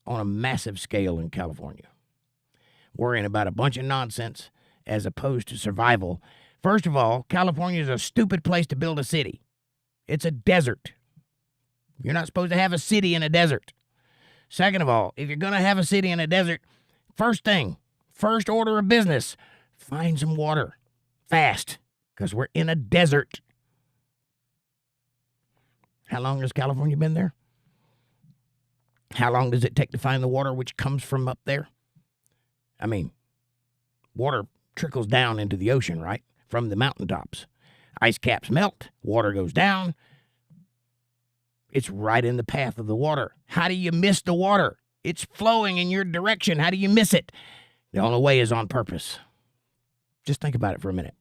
on a massive scale in California, worrying about a bunch of nonsense as opposed to survival. First of all, California is a stupid place to build a city. It's a desert. You're not supposed to have a city in a desert. Second of all, if you're going to have a city in a desert, first order of business, find some water fast because we're in a desert. How long has California been there? How long does it take to find the water which comes from up there? I mean, water trickles down into the ocean, right? From the mountaintops. Ice caps melt, water goes down. It's right in the path of the water. How do you miss the water? It's flowing in your direction. How do you miss it? The only way is on purpose. Just think about it for a minute.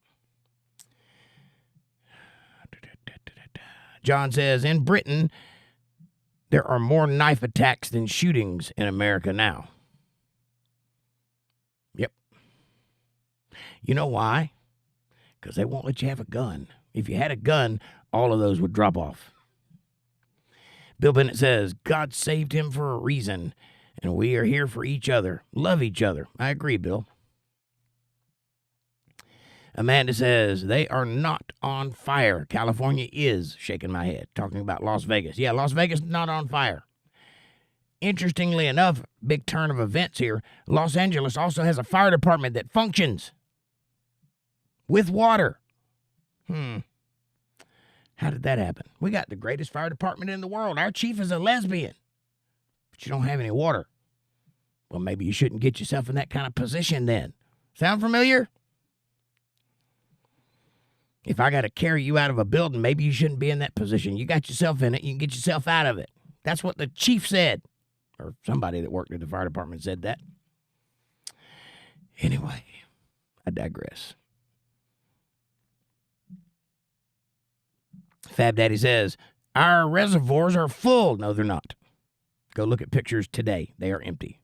John says, in Britain, there are more knife attacks than shootings in America now. Yep. You know why? Because they won't let you have a gun. If you had a gun, all of those would drop off. Bill Bennett says, God saved him for a reason, and we are here for each other. Love each other. I agree, Bill. Amanda says, they are not on fire. California is, shaking my head, talking about Las Vegas. Yeah, Las Vegas is not on fire. Interestingly enough, big turn of events here, Los Angeles also has a fire department that functions with water. How did that happen? We got the greatest fire department in the world. Our chief is a lesbian, but you don't have any water. Well, maybe you shouldn't get yourself in that kind of position then. Sound familiar? If I got to carry you out of a building, maybe you shouldn't be in that position. You got yourself in it. You can get yourself out of it. That's what the chief said. Or somebody that worked at the fire department said that. Anyway, I digress. Fab Daddy says, our reservoirs are full. No, they're not. Go look at pictures today. They are empty.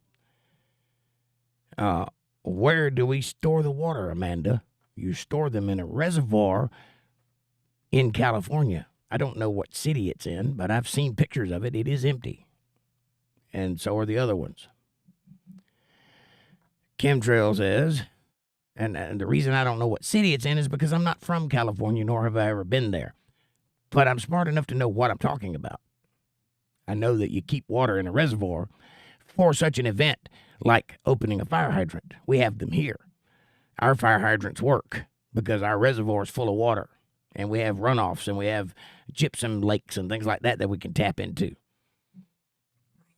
Where do we store the water, Amanda? You store them in a reservoir in California. I don't know what city it's in, but I've seen pictures of it. It is empty. And so are the other ones. Chemtrail says, And the reason I don't know what city it's in is because I'm not from California, nor have I ever been there. But I'm smart enough to know what I'm talking about. I know that you keep water in a reservoir for such an event like opening a fire hydrant. We have them here. Our fire hydrants work because our reservoir is full of water. And we have runoffs and we have gypsum lakes and things like that that we can tap into.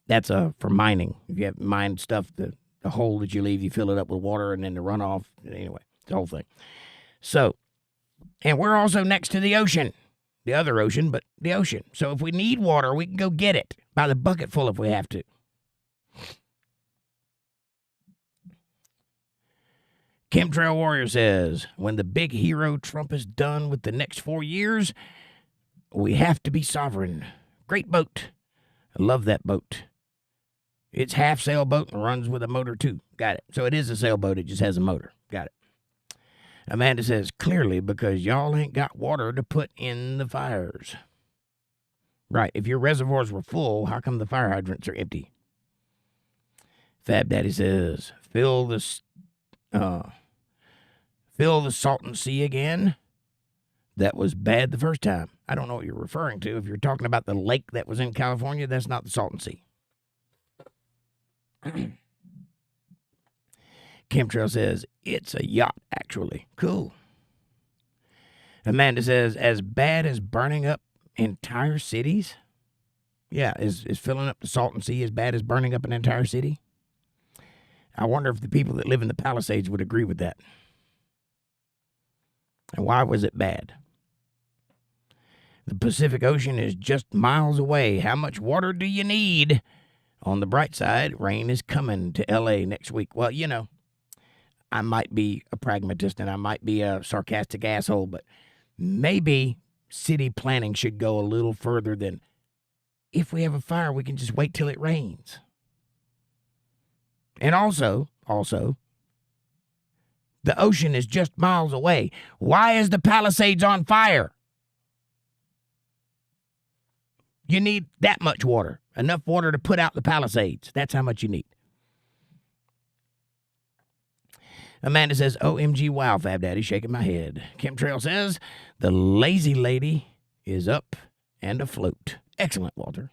That's for mining. If you have mined stuff, the hole that you leave, you fill it up with water and then the runoff. Anyway, the whole thing. So, and we're also next to the ocean. The other ocean, but the ocean. So if we need water, we can go get it by the bucket full if we have to. Chemtrail Warrior says, when the big hero Trump is done with the next 4 years, we have to be sovereign. Great boat. I love that boat. It's half sailboat and runs with a motor too. Got it. So it is a sailboat. It just has a motor. Got it. Amanda says, clearly because y'all ain't got water to put in the fires. Right. If your reservoirs were full, how come the fire hydrants are empty? Fab Daddy says, fill the Salton Sea again. That was bad the first time. I don't know what you're referring to. If you're talking about the lake that was in California, that's not the Salton Sea. Chemtrail says, it's a yacht, actually. Cool. Amanda says, as bad as burning up entire cities? Yeah, is filling up the Salton Sea as bad as burning up an entire city? I wonder if the people that live in the Palisades would agree with that. And why was it bad? The Pacific Ocean is just miles away. How much water do you need? On the bright side, rain is coming to L.A. next week. Well, you know, I might be a pragmatist and I might be a sarcastic asshole, but maybe city planning should go a little further than if we have a fire, we can just wait till it rains. And also, the ocean is just miles away. Why is the Palisades on fire? You need that much water. Enough water to put out the Palisades. That's how much you need. Amanda says, OMG, wow, Fab Daddy, shaking my head. Chemtrail says, the lazy lady is up and afloat. Excellent, Walter.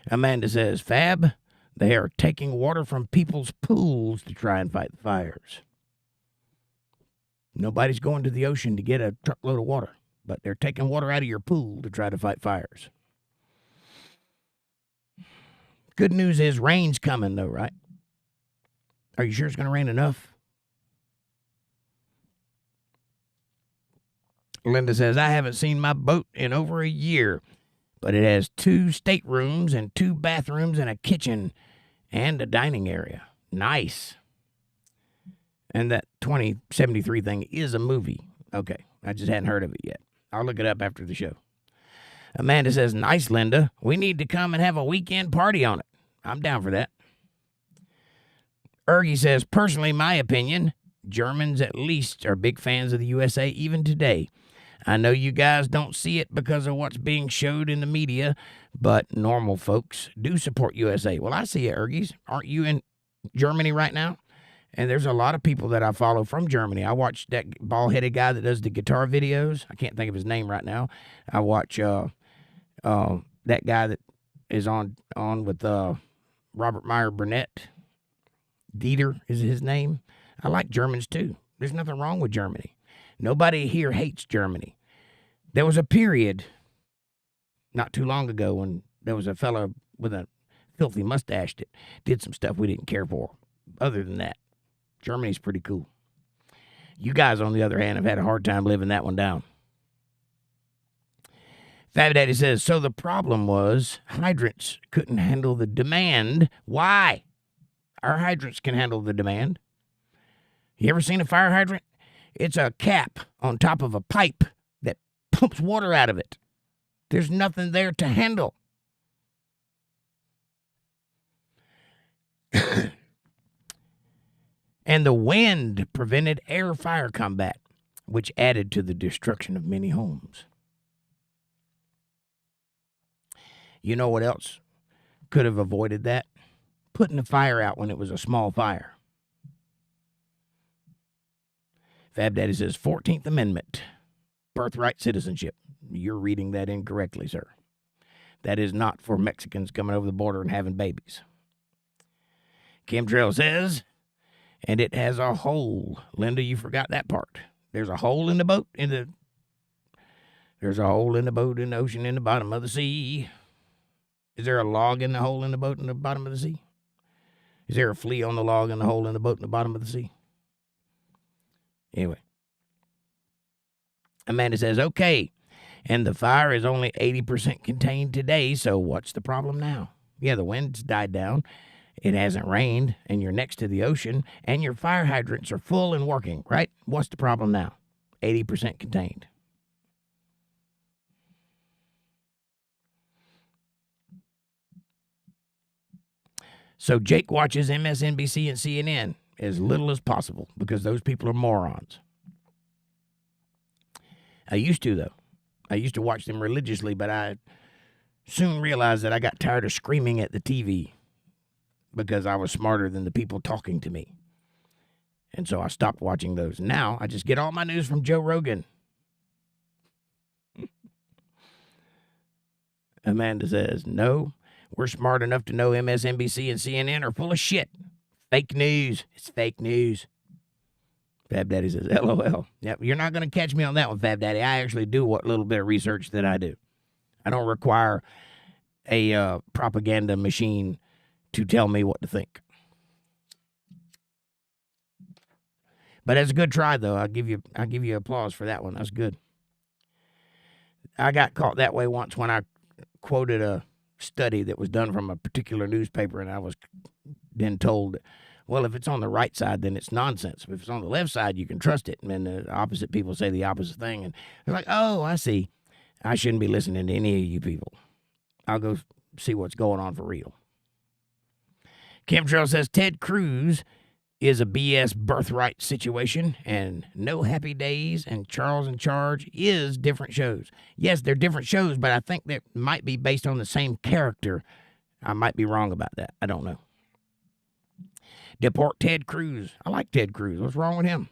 Amanda says, Fab, they are taking water from people's pools to try and fight the fires. Nobody's going to the ocean to get a truckload of water, but they're taking water out of your pool to try to fight fires. Good news is rain's coming, though, right? Are you sure it's going to rain enough? Linda says, I haven't seen my boat in over a year, but it has 2 staterooms and 2 bathrooms and a kitchen and a dining area. Nice. And that 2073 thing is a movie. Okay, I just hadn't heard of it yet. I'll look it up after the show. Amanda says, nice, Linda. We need to come and have a weekend party on it. I'm down for that. Ergie says, personally, my opinion, Germans at least are big fans of the USA even today. I know you guys don't see it because of what's being showed in the media, but normal folks do support USA. Well, I see it, Ergies. Aren't you in Germany right now? And there's a lot of people that I follow from Germany. I watch that bald-headed guy that does the guitar videos. I can't think of his name right now. I watch that guy that is on with Robert Meyer Burnett. Dieter is his name. I like Germans, too. There's nothing wrong with Germany. Nobody here hates Germany. There was a period not too long ago when there was a fellow with a filthy mustache that did some stuff we didn't care for. Other than that, Germany's pretty cool. You guys, on the other hand, have had a hard time living that one down. Fab Daddy says, so the problem was hydrants couldn't handle the demand. Why? Our hydrants can handle the demand. You ever seen a fire hydrant? It's a cap on top of a pipe that pumps water out of it. There's nothing there to handle. And the wind prevented air fire combat, which added to the destruction of many homes. You know what else could have avoided that? Putting the fire out when it was a small fire. Fab Daddy says 14th Amendment, birthright citizenship. You're reading that incorrectly, sir. That is not for Mexicans coming over the border and having babies. Chemtrail says, and it has a hole. Linda, you forgot that part. There's a hole in the boat There's a hole in the boat in the ocean in the bottom of the sea. Is there a log in the hole in the boat in the bottom of the sea? Is there a flea on the log in the hole in the boat in the bottom of the sea? Anyway. Amanda says, okay, and the fire is only 80% contained today, so what's the problem now? Yeah, the wind's died down. It hasn't rained, and you're next to the ocean, and your fire hydrants are full and working, right? What's the problem now? 80% contained. So Jake watches MSNBC and CNN as little as possible because those people are morons. I used to, though. I used to watch them religiously, but I soon realized that I got tired of screaming at the TV because I was smarter than the people talking to me. And so I stopped watching those. Now I just get all my news from Joe Rogan. Amanda says, no, we're smart enough to know MSNBC and CNN are full of shit. Fake news. It's fake news. Fab Daddy says, LOL. Yep, you're not going to catch me on that one, Fab Daddy. I actually do what little bit of research that I do. I don't require a propaganda machine to tell me what to think. But that's a good try, though. I'll give you applause for that one. That's good. I got caught that way once when I quoted a study that was done from a particular newspaper, and I was then told, well, if it's on the right side, then it's nonsense. If it's on the left side, you can trust it. And then the opposite people say the opposite thing. And they're like, oh, I see. I shouldn't be listening to any of you people. I'll go see what's going on for real. Chemtrail says Ted Cruz is a BS birthright situation, and No Happy Days and Charles in Charge is different shows. Yes, they're different shows, but I think they might be based on the same character. I might be wrong about that. I don't know. Deport Ted Cruz. I like Ted Cruz. What's wrong with him?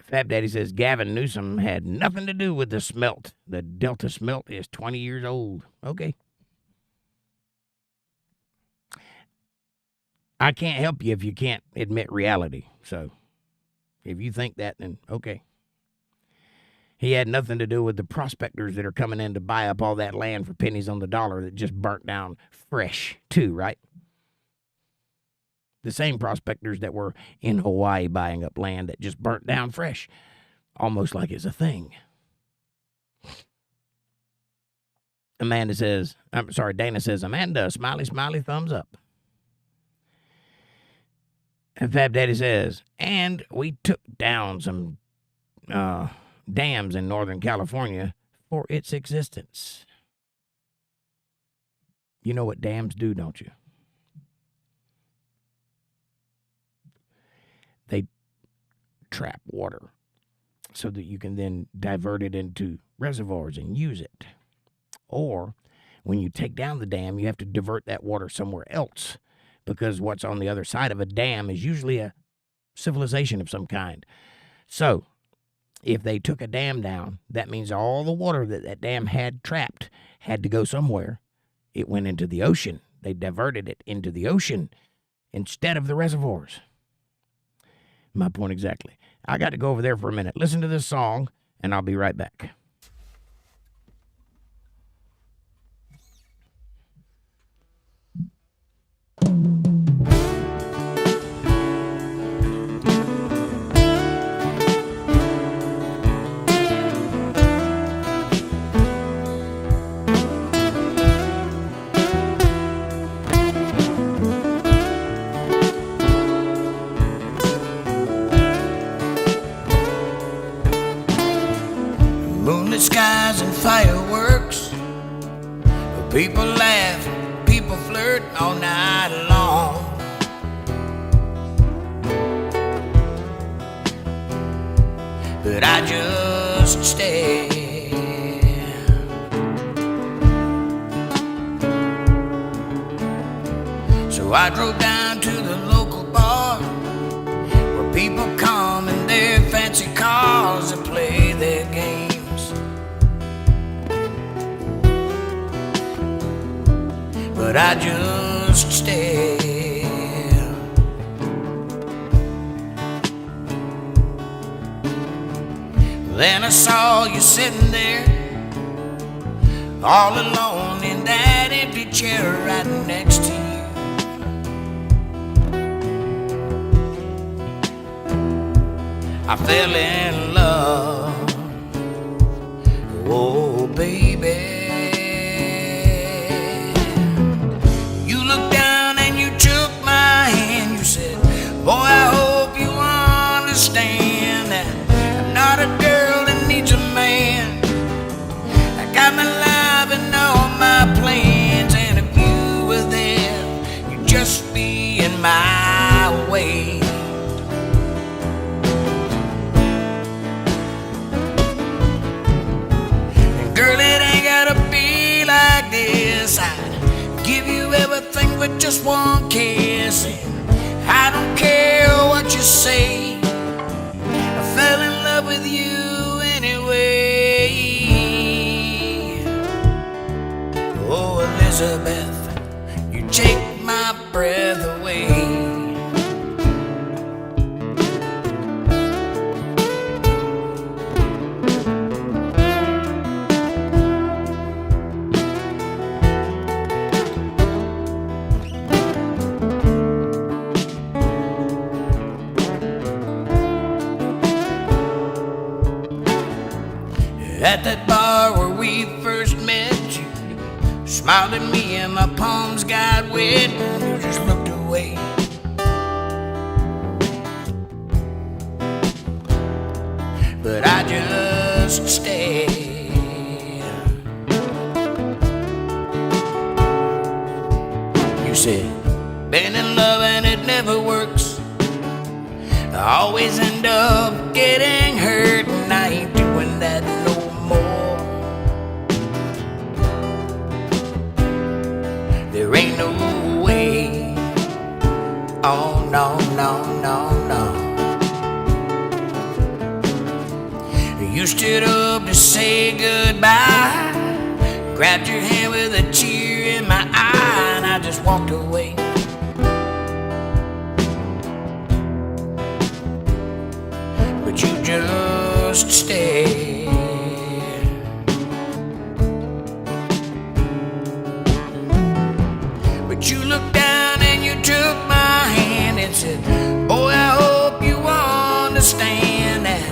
Fab Daddy says Gavin Newsom had nothing to do with the smelt. The Delta smelt is 20 years old. Okay. I can't help you if you can't admit reality. So if you think that, then okay. He had nothing to do with the prospectors that are coming in to buy up all that land for pennies on the dollar that just burnt down fresh, too, right? The same prospectors that were in Hawaii buying up land that just burnt down fresh, almost like it's a thing. Dana says, Amanda, smiley, smiley, thumbs up. And Fab Daddy says, and we took down some dams in Northern California for its existence. You know what dams do, don't you? They trap water so that you can then divert it into reservoirs and use it. Or when you take down the dam, you have to divert that water somewhere else, because what's on the other side of a dam is usually a civilization of some kind. So if they took a dam down, that means all the water that dam had trapped had to go somewhere. It went into the ocean. They diverted it into the ocean instead of the reservoirs. My point exactly. I got to go over there for a minute. Listen to this song, and I'll be right back. Moonlit skies and fireworks, people laugh, people flirt all night long. But I just stare. So I drove down to the local bar, people come in their fancy cars to play their games. But I just stare. Then I saw you sitting there, all alone in that empty chair right next to you. I fell in love, oh baby. You looked down and you took my hand. You said, boy, I hope you understand that I'm not a girl that needs a man. I got my life and all my plans, and if you were there, you'd just be in my way. Girl, it ain't gotta be like this. I'd give you everything but just one kiss, and I don't care what you say. I fell in love with you anyway. Oh, Elizabeth, you take my breath away. At that bar where we first met, you smiled at me and my palms got wet, and you just looked away. But I just stared. You said, been in love and it never works. I always end up getting hurt, and I ain't doing that no more. There ain't no way. Oh no, no, no, no. You stood up to say goodbye, grabbed your hand with a tear in my eye, and I just walked away. But you just stayed. But you looked down and you took my hand and said, boy, I hope you understand that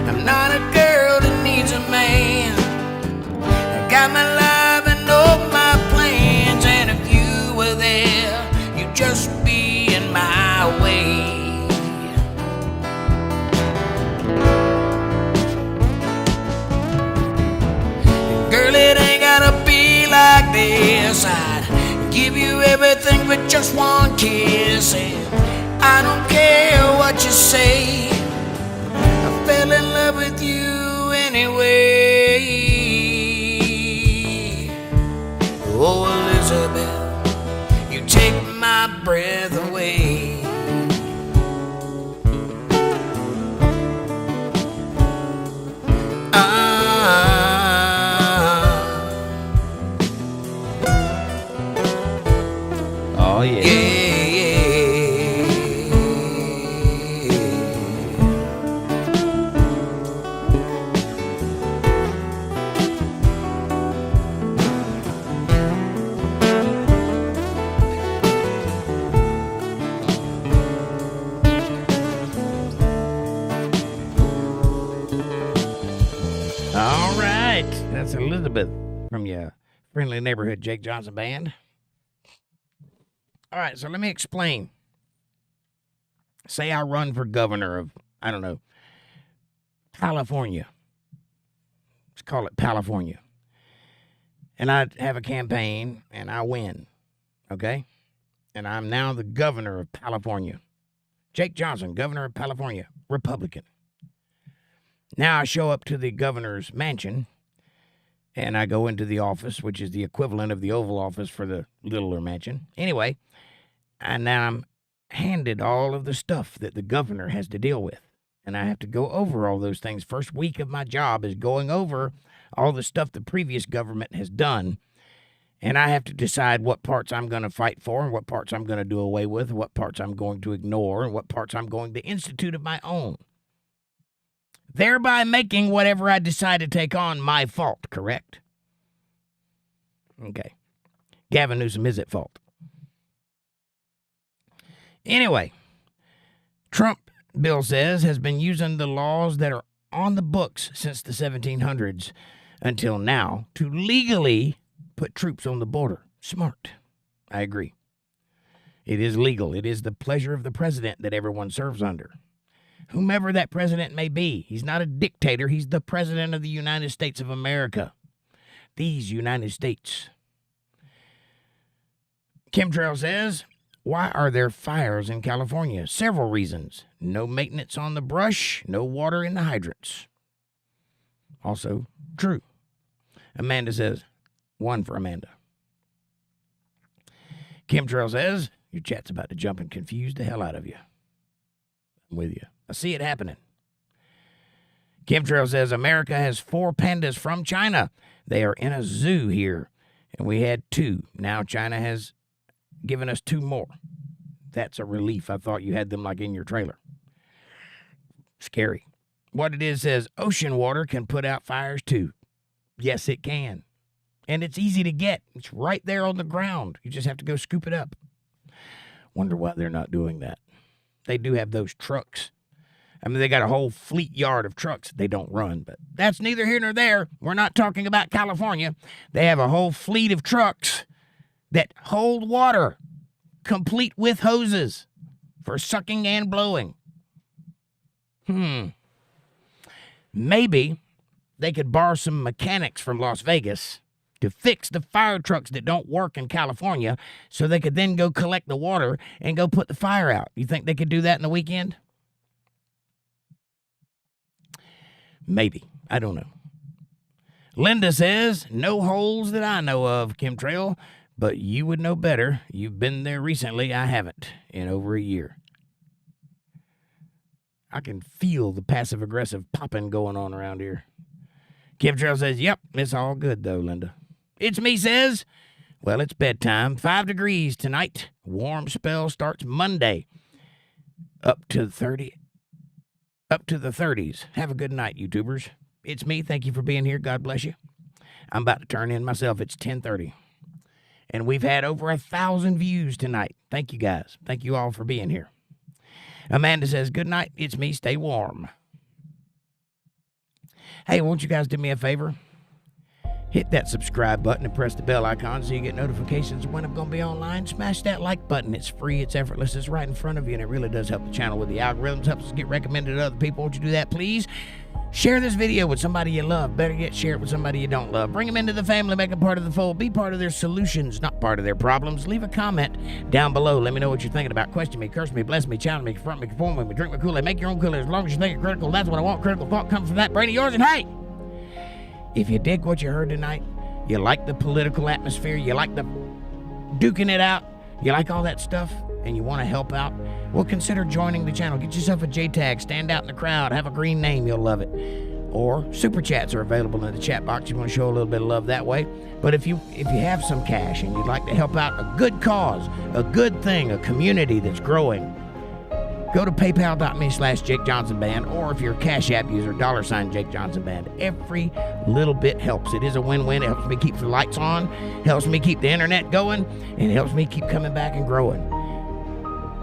I'm not a girl that needs a man. I got my life and all my plans, and if you were there, you'd just be in my way. Girl, it ain't gotta be like this. I'd give you everything but just one kiss, and I don't care what you say. I fell in love with you anyway. Oh, Elizabeth, you take my breath away. Oh, yeah. Yeah. All right. That's Elizabeth from your friendly neighborhood Jake Johnson band. All right, so let me explain. Say I run for governor of, I don't know, California. Let's call it California. And I have a campaign and I win, okay? And I'm now the governor of California. Jake Johnson, governor of California, Republican. Now I show up to the governor's mansion and I go into the office, which is the equivalent of the Oval Office for the littler mansion. Anyway, and now I'm handed all of the stuff that the governor has to deal with. And I have to go over all those things. First week of my job is going over all the stuff the previous government has done. And I have to decide what parts I'm going to fight for and what parts I'm going to do away with, what parts I'm going to ignore, and what parts I'm going to institute of my own. Thereby making whatever I decide to take on my fault, correct? Okay. Gavin Newsom is at fault. Anyway, Trump, Bill says, has been using the laws that are on the books since the 1700s until now to legally put troops on the border. Smart. I agree. It is legal. It is the pleasure of the president that everyone serves under. Whomever that president may be, he's not a dictator. He's the president of the United States of America. These United States. Chemtrail says, why are there fires in California? Several reasons. No maintenance on the brush, no water in the hydrants. Also true. Amanda says, one for Amanda. Chemtrail says, your chat's about to jump and confuse the hell out of you. I'm with you. I see it happening. Chemtrail says, America has 4 pandas from China. They are in a zoo here, and we had 2. Now China has given us 2 more. That's a relief. I thought you had them like in your trailer. Scary. What it is says, ocean water can put out fires too. Yes, it can. And it's easy to get. It's right there on the ground. You just have to go scoop it up. Wonder why they're not doing that. They do have those trucks. I mean, they got a whole fleet yard of trucks. They don't run, but that's neither here nor there. We're not talking about California. They have a whole fleet of trucks that hold water, complete with hoses for sucking and blowing. Maybe they could borrow some mechanics from Las Vegas to fix the fire trucks that don't work in California so they could then go collect the water and go put the fire out. You think they could do that in the weekend? Maybe. I don't know. Linda says, no holes that I know of, Chemtrail, but you would know better. You've been there recently. I haven't in over a year. I can feel the passive-aggressive popping going on around here. Chemtrail says, yep, it's all good, though, Linda. It's me says, well, it's bedtime. 5 degrees tonight. Warm spell starts Monday. Up to the 30s. Have a good night, YouTubers. It's me. Thank you for being here. God bless you. I'm about to turn in myself. It's 10:30. And we've had over 1,000 views tonight. Thank you, guys. Thank you all for being here. Amanda says, good night. It's me. Stay warm. Hey, won't you guys do me a favor? Hit that subscribe button and press the bell icon so you get notifications when I'm going to be online. Smash that like button. It's free. It's effortless. It's right in front of you, and it really does help the channel with the algorithms. Helps us get recommended to other people. Won't you do that, please? Share this video with somebody you love. Better yet, share it with somebody you don't love. Bring them into the family. Make them part of the fold. Be part of their solutions, not part of their problems. Leave a comment down below. Let me know what you're thinking about. Question me, curse me, bless me, challenge me, confront me, conform with me, drink my Kool-Aid, make your own Kool-Aid. As long as you think it's critical, that's what I want. Critical thought comes from that brain of yours. And hey, if you dig what you heard tonight, you like the political atmosphere, you like the duking it out, you like all that stuff, and you want to help out, well, consider joining the channel. Get yourself a JTAG, stand out in the crowd, have a green name, you'll love it. Or super chats are available in the chat box. You want to show a little bit of love that way. But if you have some cash and you'd like to help out a good cause, a good thing, a community that's growing, go to paypal.me/JakeJohnsonBand, or if you're a Cash App user, $JakeJohnsonBand. Every little bit helps. It is a win-win. It helps me keep the lights on, helps me keep the internet going, and it helps me keep coming back and growing.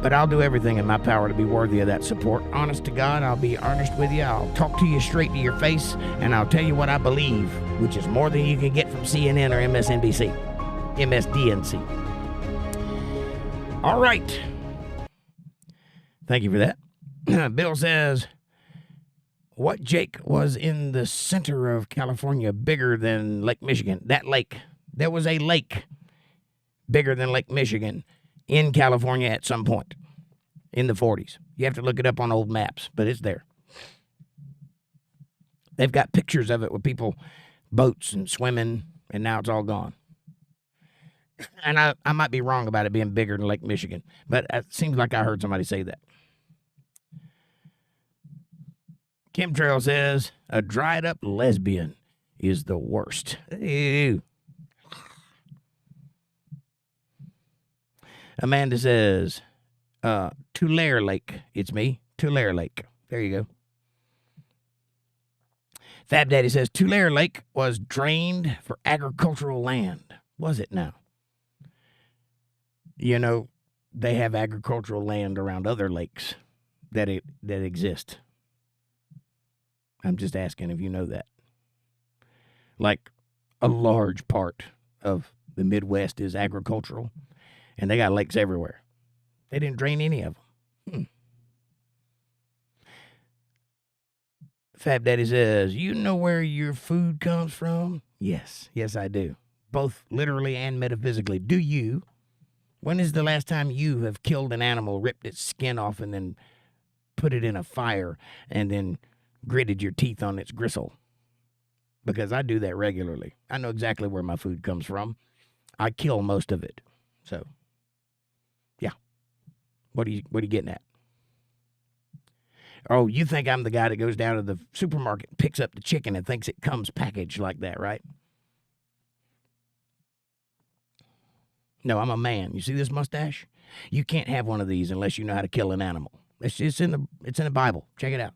But I'll do everything in my power to be worthy of that support. Honest to God, I'll be earnest with you. I'll talk to you straight to your face, and I'll tell you what I believe, which is more than you can get from CNN or MSNBC, MSDNC. All right. Thank you for that. Bill says, what Jake was in the center of California bigger than Lake Michigan? That lake. There was a lake bigger than Lake Michigan in California at some point in the 40s. You have to look it up on old maps, but it's there. They've got pictures of it with people, boats and swimming, and now it's all gone. And I might be wrong about it being bigger than Lake Michigan, but it seems like I heard somebody say that. Chemtrail says, a dried up lesbian is the worst. Ew. Amanda says, Tulare Lake. It's me, Tulare Lake. There you go. Fab Daddy says, Tulare Lake was drained for agricultural land. Was it now? You know, they have agricultural land around other lakes that exist. I'm just asking if you know that. Like, a large part of the Midwest is agricultural, and they got lakes everywhere. They didn't drain any of them. Fab Daddy says, you know where your food comes from? Yes, I do. Both literally and metaphysically. Do you? When is the last time you have killed an animal, ripped its skin off, and then put it in a fire, and then gritted your teeth on its gristle? Because I do that regularly. I know exactly where my food comes from. I kill most of it. So, yeah. What are you getting at? Oh, you think I'm the guy that goes down to the supermarket and picks up the chicken and thinks it comes packaged like that, right? No, I'm a man. You see this mustache? You can't have one of these unless you know how to kill an animal. It's in the Bible. Check it out.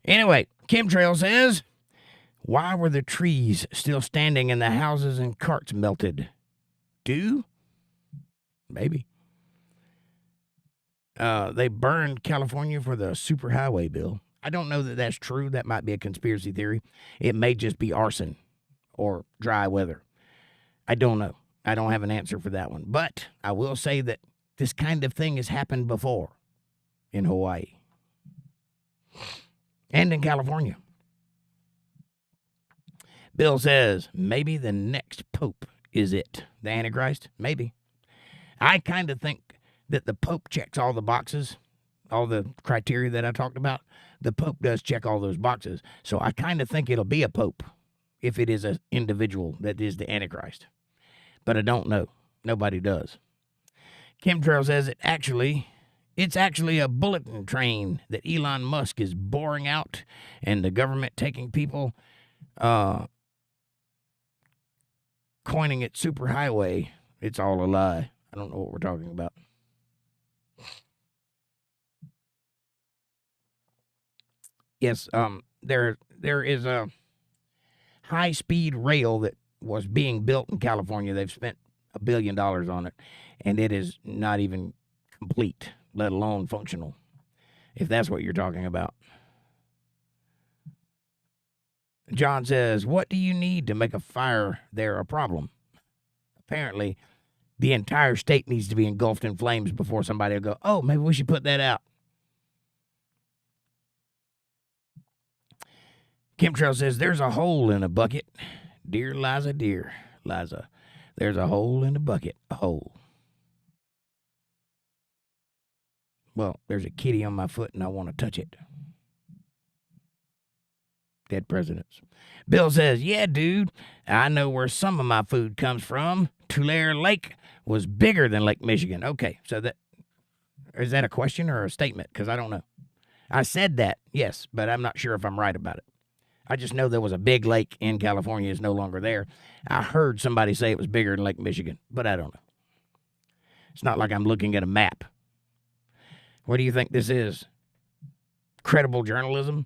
Anyway, Chemtrail says, why were the trees still standing and the houses and carts melted? Maybe. They burned California for the superhighway bill. I don't know that that's true. That might be a conspiracy theory. It may just be arson or dry weather. I don't know. I don't have an answer for that one. But I will say that this kind of thing has happened before in Hawaii and in California. Bill says, maybe the next pope is it. The Antichrist? Maybe. I kind of think that the Pope checks all the boxes, all the criteria that I talked about. The Pope does check all those boxes. So I kind of think it'll be a Pope if it is an individual that is the Antichrist. But I don't know. Nobody does. Chemtrail says it's actually a bulletin train that Elon Musk is boring out and the government taking people, coining it superhighway. It's all a lie. I don't know what we're talking about. Yes, there is a high-speed rail that was being built in California. They've spent $1 billion on it, and it is not even complete, let alone functional, if that's what you're talking about. John says, what do you need to make a fire there a problem? Apparently, the entire state needs to be engulfed in flames before somebody will go, oh, maybe we should put that out. Chemtrail says, there's a hole in a bucket. Dear Liza, there's a hole in the bucket, a hole. Well, there's a kitty on my foot and I want to touch it. Dead presidents. Bill says, yeah, dude, I know where some of my food comes from. Tulare Lake was bigger than Lake Michigan. Okay, so is that a question or a statement? Because I don't know. I said that, yes, but I'm not sure if I'm right about it. I just know there was a big lake in California. It's no longer there. I heard somebody say it was bigger than Lake Michigan, but I don't know. It's not like I'm looking at a map. What do you think this is? Credible journalism?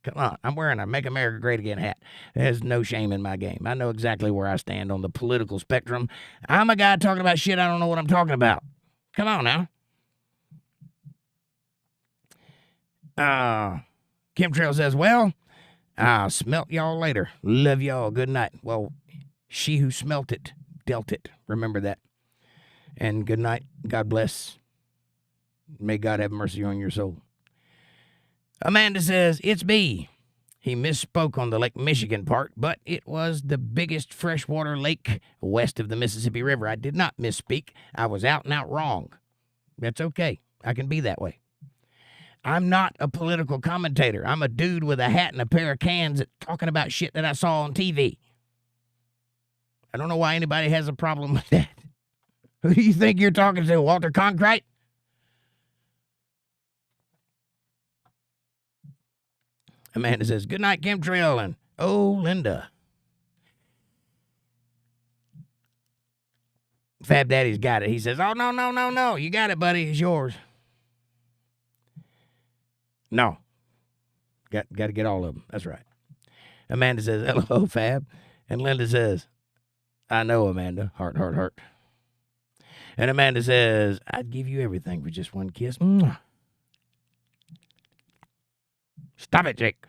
Come on, I'm wearing a Make America Great Again hat. There's no shame in my game. I know exactly where I stand on the political spectrum. I'm a guy talking about shit I don't know what I'm talking about. Come on now. Chemtrail says, well, I'll smelt y'all later. Love y'all. Good night. Well, she who smelt it, dealt it. Remember that. And good night. God bless. May God have mercy on your soul. Amanda says, it's me. He misspoke on the Lake Michigan part, but it was the biggest freshwater lake west of the Mississippi River. I did not misspeak. I was out and out wrong. That's okay. I can be that way. I'm not a political commentator. I'm a dude with a hat and a pair of cans talking about shit that I saw on TV. I don't know why anybody has a problem with that. Who do you think you're talking to, Walter Cronkite? Amanda says, good night, chemtrail, and oh, Linda. Fab Daddy's got it. He says, oh, no. You got it, buddy. It's yours. No. Got to get all of them. That's right. Amanda says, hello, Fab. And Linda says, I know, Amanda. Heart, heart, heart. And Amanda says, I'd give you everything for just one kiss. Mwah. Stop it, Jake.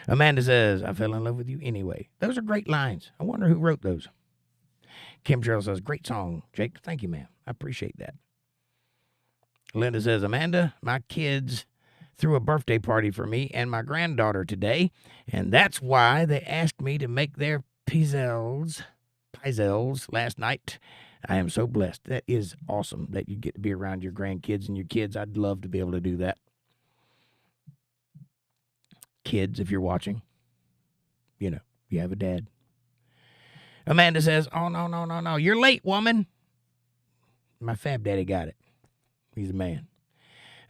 Amanda says, I fell in love with you anyway. Those are great lines. I wonder who wrote those. Chemtrail says, great song, Jake. Thank you, ma'am. I appreciate that. Linda says, Amanda, my kids threw a birthday party for me and my granddaughter today, and that's why they asked me to make their pizzelles last night. I am so blessed. That is awesome that you get to be around your grandkids and your kids. I'd love to be able to do that. Kids, if you're watching, you know, you have a dad. Amanda says, oh, no. You're late, woman. My Fab Daddy got it. He's a man.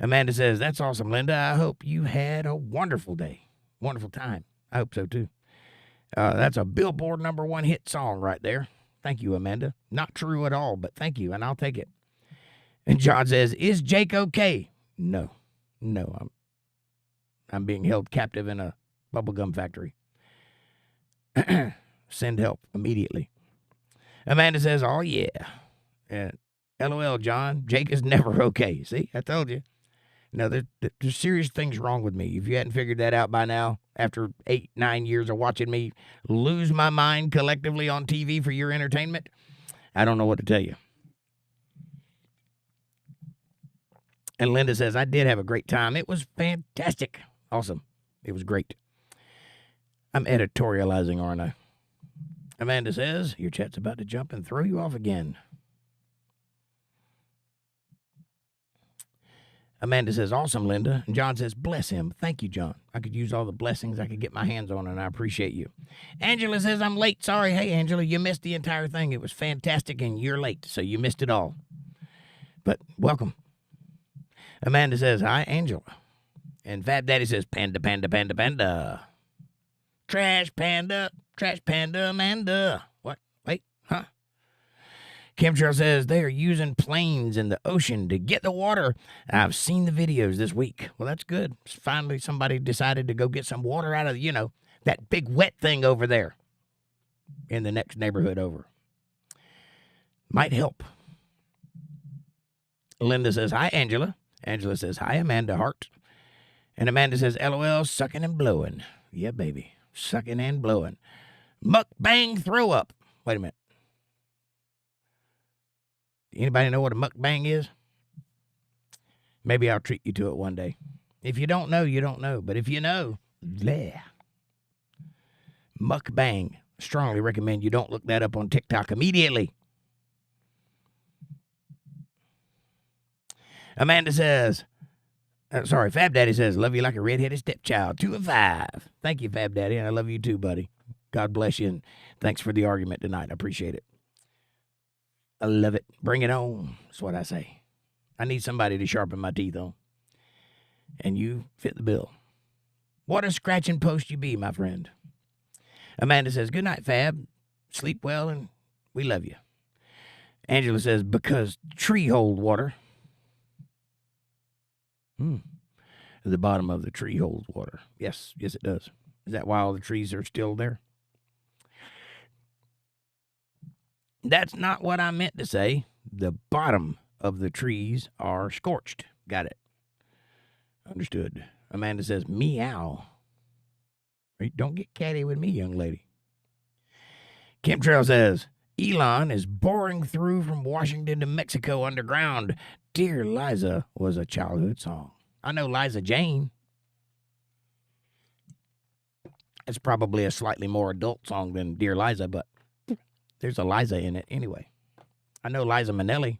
Amanda says, that's awesome, Linda. I hope you had a wonderful day. Wonderful time. I hope so, too. That's a Billboard #1 hit song right there. Thank you, Amanda. Not true at all, but thank you, and I'll take it. And John says, is Jake okay? No, I'm being held captive in a bubblegum factory. Send help immediately. Amanda says, oh, yeah. And LOL, John. Jake is never okay. See, I told you. No, there's serious things wrong with me. If you hadn't figured that out by now, after 8-9 years of watching me lose my mind collectively on TV for your entertainment, I don't know what to tell you. And Linda says, I did have a great time. It was fantastic. Awesome. It was great. I'm editorializing, aren't I? Amanda says, your chat's about to jump and throw you off again. Amanda says, awesome, Linda. And John says, bless him. Thank you, John. I could use all the blessings I could get my hands on, and I appreciate you. Angela says, I'm late. Sorry. Hey, Angela, you missed the entire thing. It was fantastic, and you're late, so you missed it all. But welcome. Amanda says, hi, Angela. And Fab Daddy says, panda, panda, panda, panda. Trash panda, Amanda. What? Wait, huh? Chemtrail says they are using planes in the ocean to get the water. I've seen the videos this week. Well, that's good. Finally, somebody decided to go get some water out of, that big wet thing over there in the next neighborhood over. Might help. Linda says, hi, Angela. Angela says, hi, Amanda Hart. And Amanda says, LOL, sucking and blowing. Yeah, baby. Sucking and blowing. Mukbang throw up. Wait a minute. Anybody know what a mukbang is? Maybe I'll treat you to it one day. If you don't know, you don't know. But if you know, bleh. Mukbang. Strongly recommend you don't look that up on TikTok immediately. Amanda says, Fab Daddy says, love you like a redheaded stepchild. 2 of 5. Thank you, Fab Daddy. I love you too, buddy. God bless you, and thanks for the argument tonight. I appreciate it. I love it. Bring it on. That's what I say. I need somebody to sharpen my teeth on. And you fit the bill. What a scratching post you be, my friend. Amanda says, good night, Fab. Sleep well, and we love you. Angela says, because tree hold water. The bottom of the tree holds water. Yes, it does. Is that why all the trees are still there? That's not what I meant to say. The bottom of the trees are scorched. Got it. Understood. Amanda says, meow. Don't get catty with me, young lady. Chemtrail says, Elon is boring through from Washington to Mexico underground. Dear Liza was a childhood song. I know Liza Jane. It's probably a slightly more adult song than Dear Liza, but there's a Liza in it anyway. I know Liza Minnelli.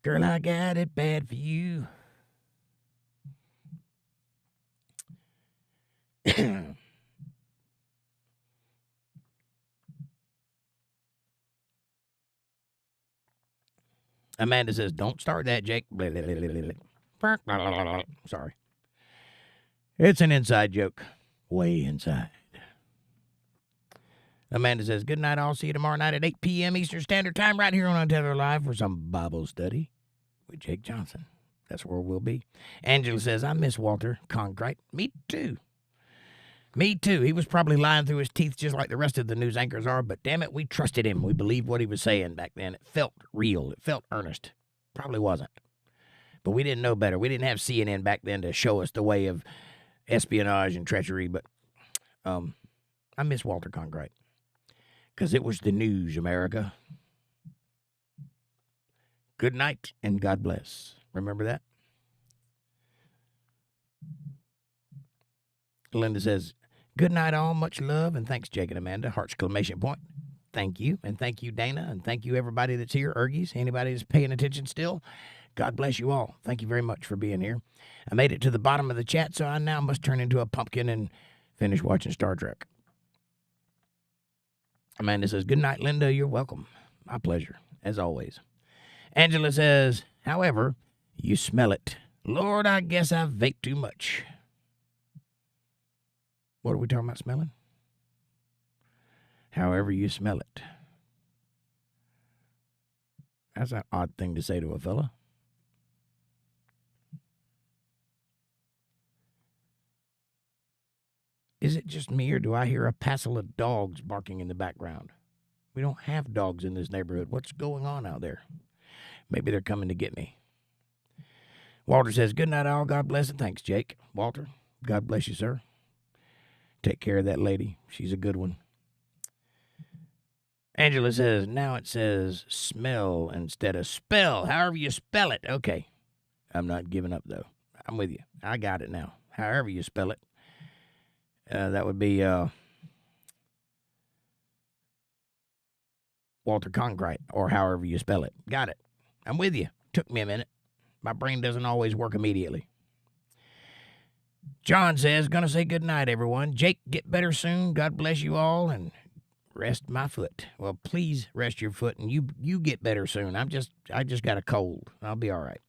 Girl, I got it bad for you. Amanda says, don't start that, Jake. Blah, blah, blah, blah, blah. Sorry. It's an inside joke. Way inside. Amanda says, good night. I'll see you tomorrow night at 8 p.m. Eastern Standard Time right here on Untethered Live for some Bible study with Jake Johnson. That's where we'll be. Angela says, I miss Walter Cronkite. Me too. Me too. He was probably lying through his teeth just like the rest of the news anchors are, but damn it, we trusted him. We believed what he was saying back then. It felt real. It felt earnest. Probably wasn't. But we didn't know better. We didn't have CNN back then to show us the way of espionage and treachery, but I miss Walter Cronkite. Because it was the news, America. Good night and God bless. Remember that? Linda says, good night all, much love, and thanks, Jake and Amanda. Heart exclamation point. Thank you, and thank you, Dana, and thank you, everybody that's here, Ergies, anybody that's paying attention still. God bless you all. Thank you very much for being here. I made it to the bottom of the chat, so I now must turn into a pumpkin and finish watching Star Trek. Amanda says, good night, Linda. You're welcome. My pleasure, as always. Angela says, however, you smell it. Lord, I guess I've vaped too much. What are we talking about smelling? However you smell it. That's an odd thing to say to a fella. Is it just me, or do I hear a passel of dogs barking in the background? We don't have dogs in this neighborhood. What's going on out there? Maybe they're coming to get me. Walter says, good night, all. God bless and thanks, Jake. Walter, God bless you, sir. Take care of that lady. She's a good one. Angela says, now it says smell instead of spell. However you spell it. Okay. I'm not giving up, though. I'm with you. I got it now. However you spell it. That would be Walter Cronkite, or however you spell it. Got it. I'm with you. Took me a minute. My brain doesn't always work immediately. John says, gonna say good night, everyone. Jake, get better soon. God bless you all, and rest my foot. Well, please rest your foot, and you get better soon. I just got a cold. I'll be all right.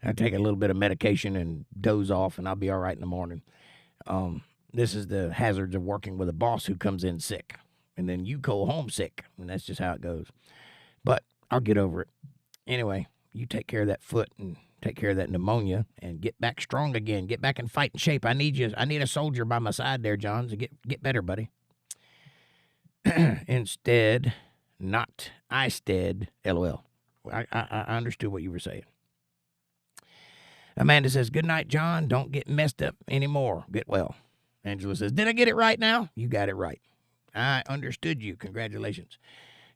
I take a little bit of medication and doze off, and I'll be all right in the morning. This is the hazards of working with a boss who comes in sick, and then you go home sick, and that's just how it goes. But I'll get over it. Anyway, you take care of that foot and take care of that pneumonia and get back strong again. Get back in fighting shape. I need you. I need a soldier by my side there, John, to get better, buddy. Instead, not I-stead, LOL. I understood what you were saying. Amanda says, good night, John. Don't get messed up anymore. Get well. Angela says, did I get it right now? You got it right. I understood you. Congratulations.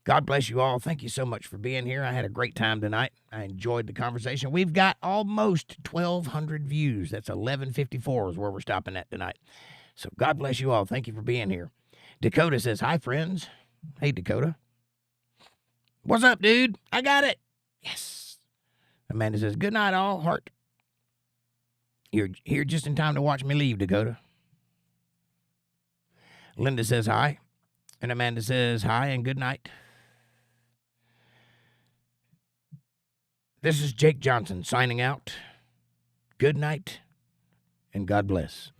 God bless you all. Thank you so much for being here. I had a great time tonight. I enjoyed the conversation. We've got almost 1,200 views. That's 1154 is where we're stopping at tonight. So God bless you all. Thank you for being here. Dakota says, hi, friends. Hey, Dakota. What's up, dude? I got it. Yes. Amanda says, good night, all. Heart. You're here just in time to watch me leave, Dakota. Linda says hi. And Amanda says hi and good night. This is Jake Johnson signing out. Good night and God bless.